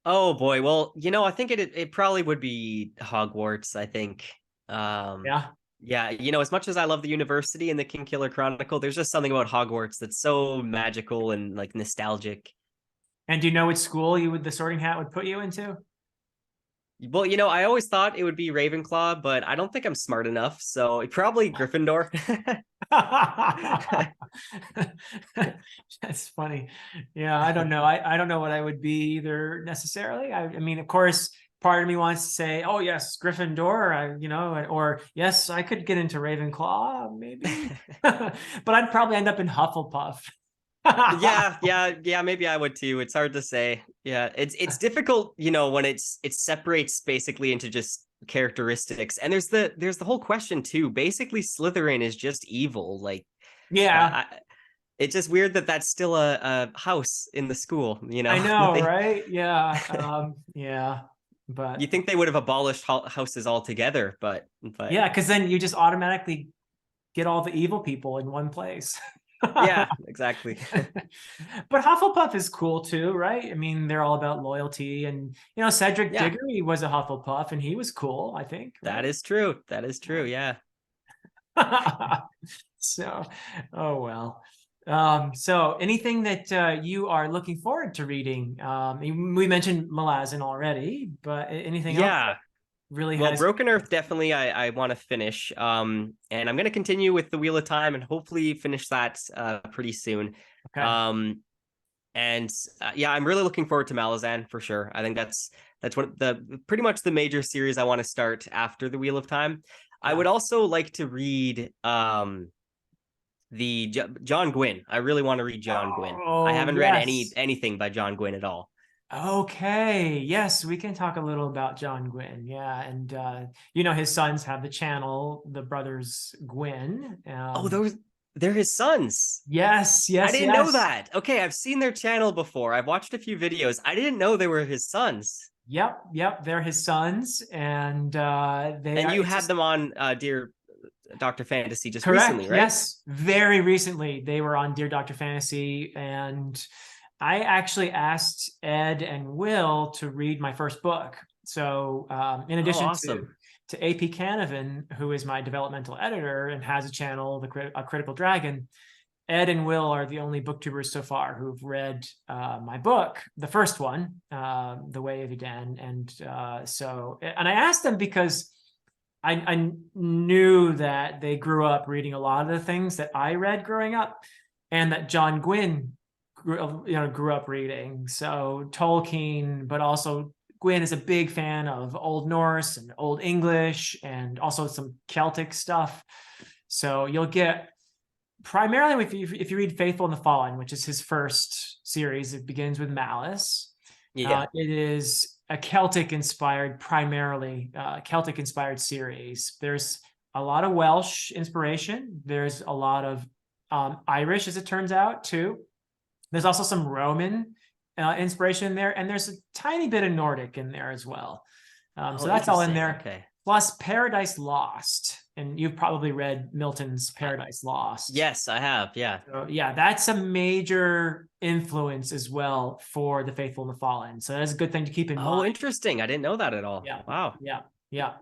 Speaker 2: Oh boy. Well, I think it probably would be Hogwarts, I think.
Speaker 1: Yeah.
Speaker 2: Yeah, as much as I love the university and the King Killer Chronicle, there's just something about Hogwarts that's so magical and like nostalgic.
Speaker 1: And do you know which school the Sorting Hat would put you into?
Speaker 2: Well, I always thought it would be Ravenclaw, but I don't think I'm smart enough, so probably Gryffindor.
Speaker 1: That's funny. Yeah, I don't know. I don't know what I would be either necessarily. I mean, of course, part of me wants to say, "Oh yes, Gryffindor," or yes, I could get into Ravenclaw, maybe. But I'd probably end up in Hufflepuff.
Speaker 2: Yeah, maybe I would too. It's hard to say. Yeah, it's difficult, when it separates basically into just characteristics. And there's the whole question too. Basically, Slytherin is just evil. Like,
Speaker 1: Yeah,
Speaker 2: it's just weird that that's still a house in the school.
Speaker 1: I know,
Speaker 2: They,
Speaker 1: right? Yeah, yeah,
Speaker 2: you
Speaker 1: but
Speaker 2: think they would have abolished houses altogether, but
Speaker 1: yeah, because then you just automatically get all the evil people in one place.
Speaker 2: yeah, exactly.
Speaker 1: But Hufflepuff is cool too, right? I mean, they're all about loyalty, and Cedric
Speaker 2: Yeah,
Speaker 1: Diggory was a Hufflepuff, and he was cool, I think,
Speaker 2: that
Speaker 1: right?
Speaker 2: is true. That is true. Yeah.
Speaker 1: So, oh well. So anything that you are looking forward to reading? We mentioned Malazan already, but anything else that
Speaker 2: Yeah.
Speaker 1: really
Speaker 2: Well,
Speaker 1: has?
Speaker 2: Broken Earth definitely I want to finish. And I'm gonna continue with the Wheel of Time and hopefully finish that pretty soon.
Speaker 1: Okay.
Speaker 2: Um, and yeah, I'm really looking forward to Malazan for sure. I think that's one of the pretty much the major series I want to start after the Wheel of Time. I
Speaker 1: Yeah.
Speaker 2: would also like to read the John Gwynn. I really want to read John Gwynn. I
Speaker 1: Oh,
Speaker 2: haven't read
Speaker 1: yes.
Speaker 2: anything by John Gwynn at all.
Speaker 1: Okay. Yes, we can talk a little about John Gwynn. Yeah, and his sons have the channel, the brothers Gwynn.
Speaker 2: Oh, they're his sons.
Speaker 1: Yes,
Speaker 2: I
Speaker 1: yes,
Speaker 2: didn't know
Speaker 1: yes.
Speaker 2: that. Okay, I've seen their channel before. I've watched a few videos. I didn't know they were his sons.
Speaker 1: Yep, yep. They're his sons, and they
Speaker 2: And
Speaker 1: are.
Speaker 2: you
Speaker 1: It's
Speaker 2: had
Speaker 1: just
Speaker 2: them on Dear Dr. Fantasy just
Speaker 1: correct.
Speaker 2: recently, right?
Speaker 1: Yes, very recently they were on Dear Dr. Fantasy, and I actually asked Ed and Will to read my first book. So, in
Speaker 2: Oh,
Speaker 1: addition
Speaker 2: awesome.
Speaker 1: to AP Canavan, who is my developmental editor and has a channel, a Critical Dragon, Ed and Will are the only booktubers so far who've read my book, the first one, The Way of Eden. And I asked them because I knew that they grew up reading a lot of the things that I read growing up, and that John Gwynn grew up reading. So Tolkien, but also Gwynn is a big fan of Old Norse and Old English, and also some Celtic stuff. So you'll get primarily if you read Faithful and the Fallen, which is his first series. It begins with Malice.
Speaker 2: Yeah.
Speaker 1: It is a primarily Celtic inspired series. There's a lot of Welsh inspiration. There's a lot of Irish, as it turns out, too. There's also some Roman inspiration in there, and there's a tiny bit of Nordic in there as well. So
Speaker 2: Oh,
Speaker 1: that's all in
Speaker 2: interesting.
Speaker 1: there.
Speaker 2: Okay.
Speaker 1: Plus Paradise Lost, and you've probably read Milton's Paradise Lost.
Speaker 2: Yes, I have. Yeah.
Speaker 1: So yeah, that's a major influence as well for The Faithful and the Fallen. So that's a good thing to keep in
Speaker 2: Oh,
Speaker 1: mind.
Speaker 2: interesting. I didn't know that at all.
Speaker 1: Yeah,
Speaker 2: Wow.
Speaker 1: yeah, yeah.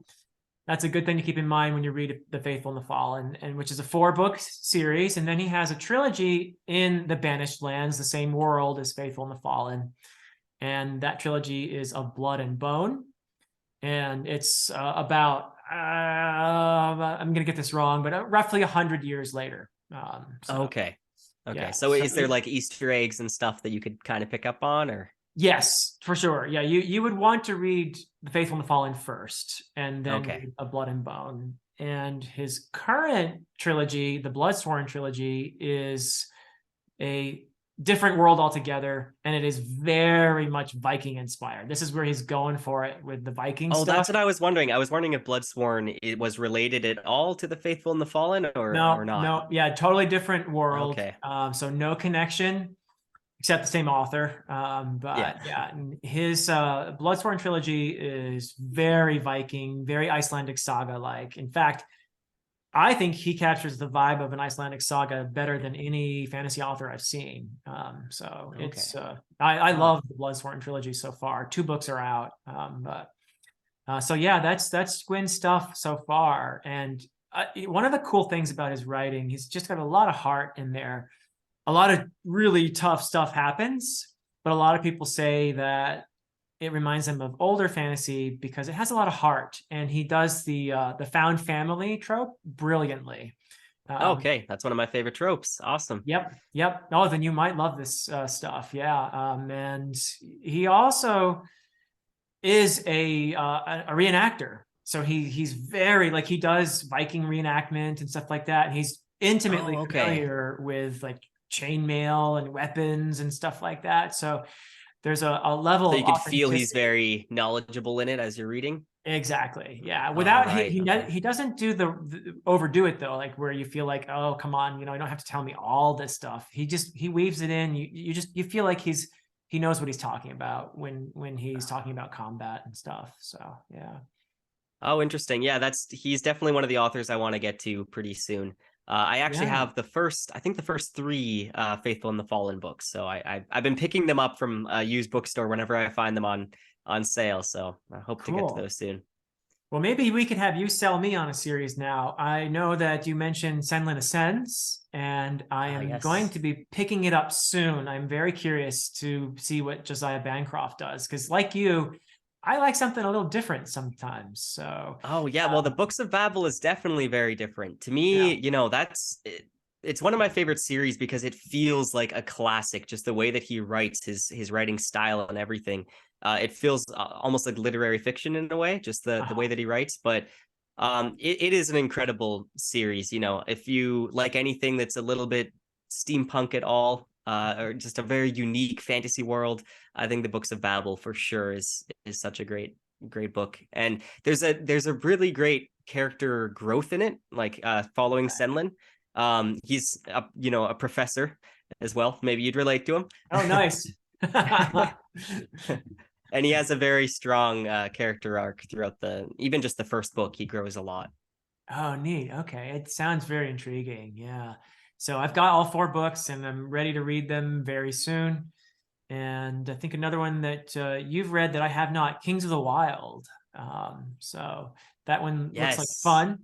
Speaker 1: That's a good thing to keep in mind when you read The Faithful and the Fallen, and which is a 4-book series. And then he has a trilogy in the Banished Lands, the same world as Faithful and the Fallen. And that trilogy is of Blood and Bone. And it's about, I'm going to get this wrong, but roughly 100 years later.
Speaker 2: Okay. Okay.
Speaker 1: Yeah.
Speaker 2: So is there like Easter eggs and stuff that you could kind of pick up on, or?
Speaker 1: Yes, for sure. Yeah, you would want to read The Faithful and the Fallen first, and then
Speaker 2: Okay.
Speaker 1: read A Blood and Bone. And his current trilogy, the Bloodsworn trilogy, is a different world altogether, and it is very much Viking inspired. This is where he's going for it with the Viking
Speaker 2: Oh, that's
Speaker 1: stuff.
Speaker 2: what I was wondering. I was wondering if Bloodsworn it was related at all to the Faithful and the Fallen, or
Speaker 1: No,
Speaker 2: not.
Speaker 1: no, yeah, totally different world.
Speaker 2: Okay.
Speaker 1: So no connection except the same author.
Speaker 2: Yeah.
Speaker 1: But yeah, his Bloodsworn trilogy is very Viking, very Icelandic saga like. In fact, I think he captures the vibe of an Icelandic saga better than any fantasy author I've seen. So
Speaker 2: Okay.
Speaker 1: it's I
Speaker 2: Huh.
Speaker 1: love the Bloodsworn trilogy so far. 2 books are out, but so yeah, that's Gwyn's stuff so far. And one of the cool things about his writing, he's just got a lot of heart in there. A lot of really tough stuff happens, but a lot of people say that it reminds them of older fantasy because it has a lot of heart, and he does the found family trope brilliantly. Um,
Speaker 2: Okay, that's one of my favorite tropes. Awesome.
Speaker 1: yep. Oh, then you might love this stuff. Yeah. And he also is a reenactor. So he's very like he does Viking reenactment and stuff like that. And he's intimately
Speaker 2: Oh, okay.
Speaker 1: familiar with like chainmail and weapons and stuff like that. So there's a level
Speaker 2: So
Speaker 1: of
Speaker 2: you could feel he's
Speaker 1: authenticity.
Speaker 2: very knowledgeable in it as you're reading.
Speaker 1: Exactly. Yeah.
Speaker 2: All
Speaker 1: Without
Speaker 2: right. Okay.
Speaker 1: he doesn't do the overdo it though, like where you feel like, oh, come on, you know, you don't have to tell me all this stuff. He weaves it in. You feel like he knows what he's talking about when he's talking about combat and stuff. So yeah.
Speaker 2: Oh, interesting. Yeah, he's definitely one of the authors I want to get to pretty soon. I actually
Speaker 1: Yeah.
Speaker 2: have I think the first three Faithful and the Fallen books. So I've been picking them up from a used bookstore whenever I find them on sale. So I hope to get to
Speaker 1: Cool.
Speaker 2: those soon.
Speaker 1: Well, maybe we could have you sell me on a series now. I know that you mentioned Senlin Ascends, and I
Speaker 2: Ah,
Speaker 1: am going
Speaker 2: yes.
Speaker 1: to be picking it up soon. I'm very curious to see what Josiah Bancroft does, because like you, I like something a little different sometimes. So,
Speaker 2: Oh yeah, well the Books of Babel is definitely very different. To me,
Speaker 1: yeah.
Speaker 2: it's one of my favorite series because it feels like a classic, just the way that he writes his writing style and everything. It feels almost like literary fiction in a way, just the way
Speaker 1: Oh,
Speaker 2: that he writes, but it is an incredible series. If you like anything that's a little bit steampunk at all, or just a very unique fantasy world, I think the Books of Babel for sure is such a great book. And there's a really great character growth in it, like following
Speaker 1: okay.
Speaker 2: Senlin. He's a professor as well. Maybe you'd relate to him.
Speaker 1: Oh, nice.
Speaker 2: And he has a very strong character arc throughout even just the first book. He grows a lot.
Speaker 1: Oh, neat. Okay. It sounds very intriguing. Yeah. So I've got all 4 books and I'm ready to read them very soon. And I think another one that you've read that I have not, Kings of the Wild. So that one looks like
Speaker 2: Yes.
Speaker 1: fun,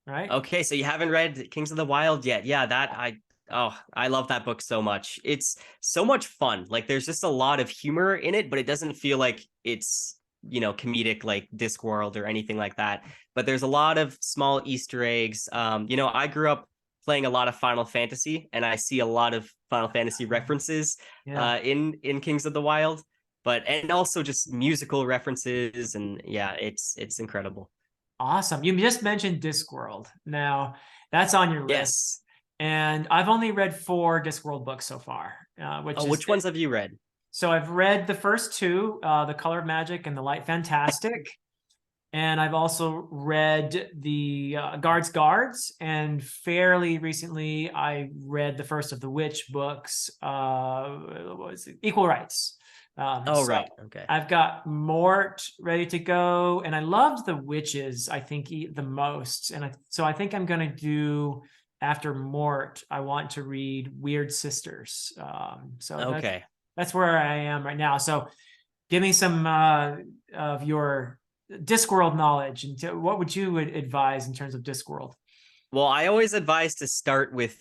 Speaker 1: right?
Speaker 2: Okay, so you haven't read Kings of the Wild yet. Yeah, I love that book so much. It's so much fun. Like there's just a lot of humor in it, but it doesn't feel like it's, comedic like Discworld or anything like that. But there's a lot of small Easter eggs. I grew up playing a lot of Final Fantasy, and I see a lot of Final Fantasy references
Speaker 1: Yeah.
Speaker 2: in Kings of the Wild, and also just musical references, and yeah, it's incredible.
Speaker 1: Awesome. You just mentioned Discworld. Now, that's on your list.
Speaker 2: Yes.
Speaker 1: And I've only read 4 Discworld books so far, which
Speaker 2: Oh,
Speaker 1: is
Speaker 2: which ones have you read?
Speaker 1: so I've read the first 2, The Color of Magic and The Light Fantastic. And I've also read the Guards, and fairly recently I read the first of the Witch books. What was it? Equal Rights.
Speaker 2: Oh,
Speaker 1: So
Speaker 2: right. Okay.
Speaker 1: I've got Mort ready to go, and I loved the Witches. I think the most, and so I think I'm gonna do after Mort. I want to read Weird Sisters. So
Speaker 2: Okay.
Speaker 1: that's where I am right now. So give me some of your Discworld knowledge, and what would you advise in terms of Discworld?
Speaker 2: Well, I always advise to start with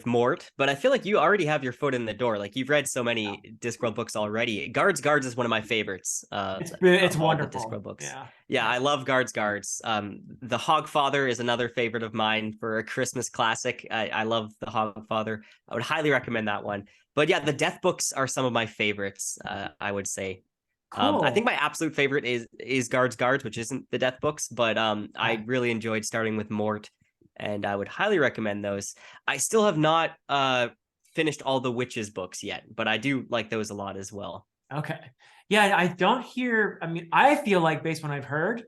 Speaker 2: Mort, but I feel like you already have your foot in the door. Like you've read so many Discworld books already. Guards is one of my favorites
Speaker 1: It's
Speaker 2: of all the
Speaker 1: wonderful.
Speaker 2: Discworld books.
Speaker 1: Yeah,
Speaker 2: Yeah,
Speaker 1: yeah.
Speaker 2: I love Guards. The Hogfather is another favorite of mine for a Christmas classic. I love the Hogfather. I would highly recommend that one. But yeah, the Death books are some of my favorites. I would say. I think
Speaker 1: Cool.
Speaker 2: my absolute favorite is Guards, which isn't the Death books, but I really enjoyed starting with Mort, and I would highly recommend those. I still have not finished all the witches books yet, but I do like those a lot as well.
Speaker 1: Okay. Yeah, I don't hear, I mean, I feel like based on what I've heard,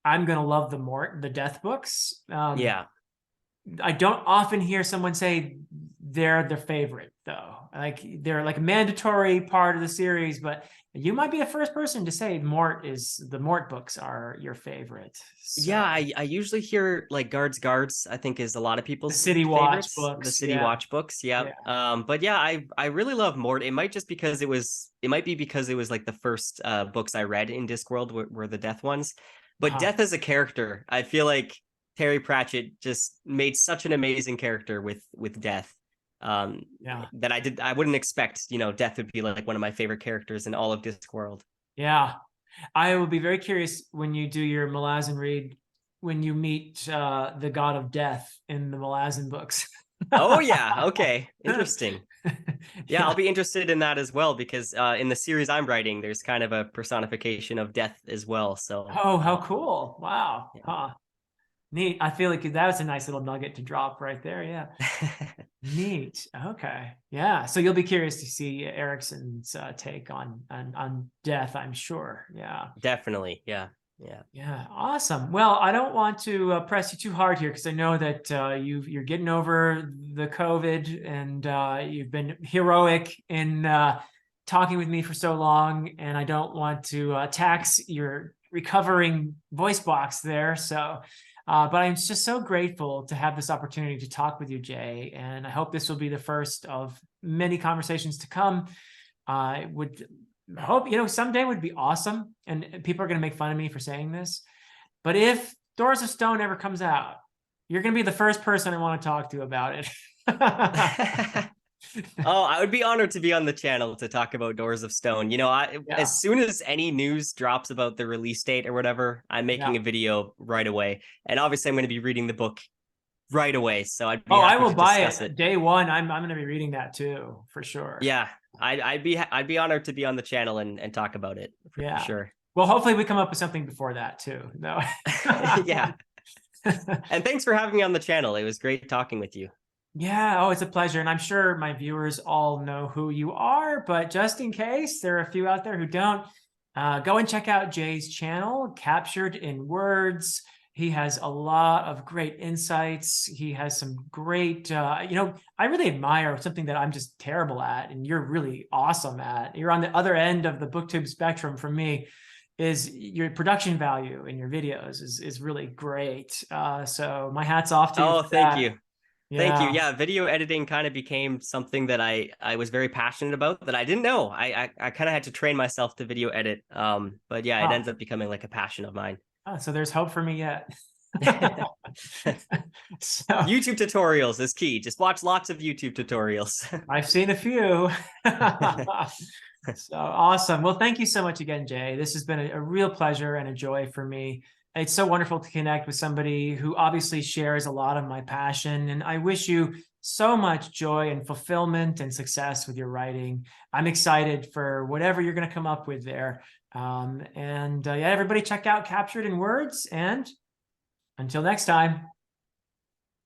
Speaker 1: I'm gonna love the death books.
Speaker 2: Yeah.
Speaker 1: I don't often hear someone say they're their favorite though. Like they're like a mandatory part of the series, but you might be the first person to say the Mort books are your favorite. So
Speaker 2: Yeah, I usually hear like Guards, I think is a lot of
Speaker 1: the
Speaker 2: people's
Speaker 1: City Watch
Speaker 2: favorites, the
Speaker 1: books,
Speaker 2: City
Speaker 1: yeah,
Speaker 2: Watch books. Yeah.
Speaker 1: yeah.
Speaker 2: But yeah, I really love Mort. It might just because it might be because it was like the first books I read in Discworld were the Death ones. But
Speaker 1: Uh-huh.
Speaker 2: Death as a character, I feel like Terry Pratchett just made such an amazing character with Death.
Speaker 1: Yeah.
Speaker 2: That I wouldn't expect, Death would be like one of my favorite characters in all of Discworld.
Speaker 1: Yeah. I will be very curious when you do your Malazan read, when you meet the god of death in the Malazan books.
Speaker 2: Oh yeah, okay. Interesting. Yeah, I'll
Speaker 1: Yeah.
Speaker 2: be interested in that as well because in the series I'm writing, there's kind of a personification of death as well. So,
Speaker 1: Oh, how cool. Wow.
Speaker 2: yeah.
Speaker 1: Huh. Neat. I feel like that was a nice little nugget to drop right there. Yeah. Neat. Okay. Yeah. So you'll be curious to see Erickson's take on death, I'm sure. Yeah.
Speaker 2: Definitely. Yeah. Yeah.
Speaker 1: Yeah. Awesome. Well, I don't want to press you too hard here because I know that you're getting over the COVID and you've been heroic in talking with me for so long, and I don't want to tax your recovering voice box there. So, but I'm just so grateful to have this opportunity to talk with you, Jay, and I hope this will be the first of many conversations to come. I would hope, someday would be awesome, and people are going to make fun of me for saying this, but if Doors of Stone ever comes out, you're going to be the first person I want to talk to about it.
Speaker 2: Oh, I would be honored to be on the channel to talk about Doors of Stone.
Speaker 1: Yeah.
Speaker 2: As soon as any news drops about the release date or whatever, I'm making
Speaker 1: Yeah.
Speaker 2: a video right away. And obviously, I'm going to be reading the book right away. So I'd be
Speaker 1: Oh, I
Speaker 2: happy
Speaker 1: will
Speaker 2: to
Speaker 1: buy
Speaker 2: discuss
Speaker 1: it
Speaker 2: it.
Speaker 1: day one. I'm going to be reading that too, for sure.
Speaker 2: Yeah, I'd be honored to be on the channel and talk about it for
Speaker 1: Yeah.
Speaker 2: sure.
Speaker 1: Well, hopefully we come up with something before that too. No.
Speaker 2: Yeah. And thanks for having me on the channel. It was great talking with you.
Speaker 1: Yeah, oh, it's a pleasure. And I'm sure my viewers all know who you are, but just in case there are a few out there who don't, go and check out Jay's channel, Captured in Words. He has a lot of great insights. He has some great, I really admire something that I'm just terrible at, and you're really awesome at. You're on the other end of the BookTube spectrum from me. Is your production value in your videos is really great. So my hat's off to you
Speaker 2: Oh,
Speaker 1: for
Speaker 2: thank
Speaker 1: that.
Speaker 2: you. Thank you.
Speaker 1: Yeah.
Speaker 2: Yeah, video editing kind of became something that I was very passionate about that I didn't know. I kind of had to train myself to video edit. But yeah, it
Speaker 1: Huh.
Speaker 2: ends up becoming like a passion of mine.
Speaker 1: Oh, so there's hope for me yet. So
Speaker 2: YouTube tutorials is key. Just watch lots of YouTube tutorials.
Speaker 1: I've seen a few. So awesome. Well, thank you so much again, Jay. This has been a real pleasure and a joy for me. It's so wonderful to connect with somebody who obviously shares a lot of my passion. And I wish you so much joy and fulfillment and success with your writing. I'm excited for whatever you're going to come up with there. Yeah, everybody check out Captured in Words. And until next time.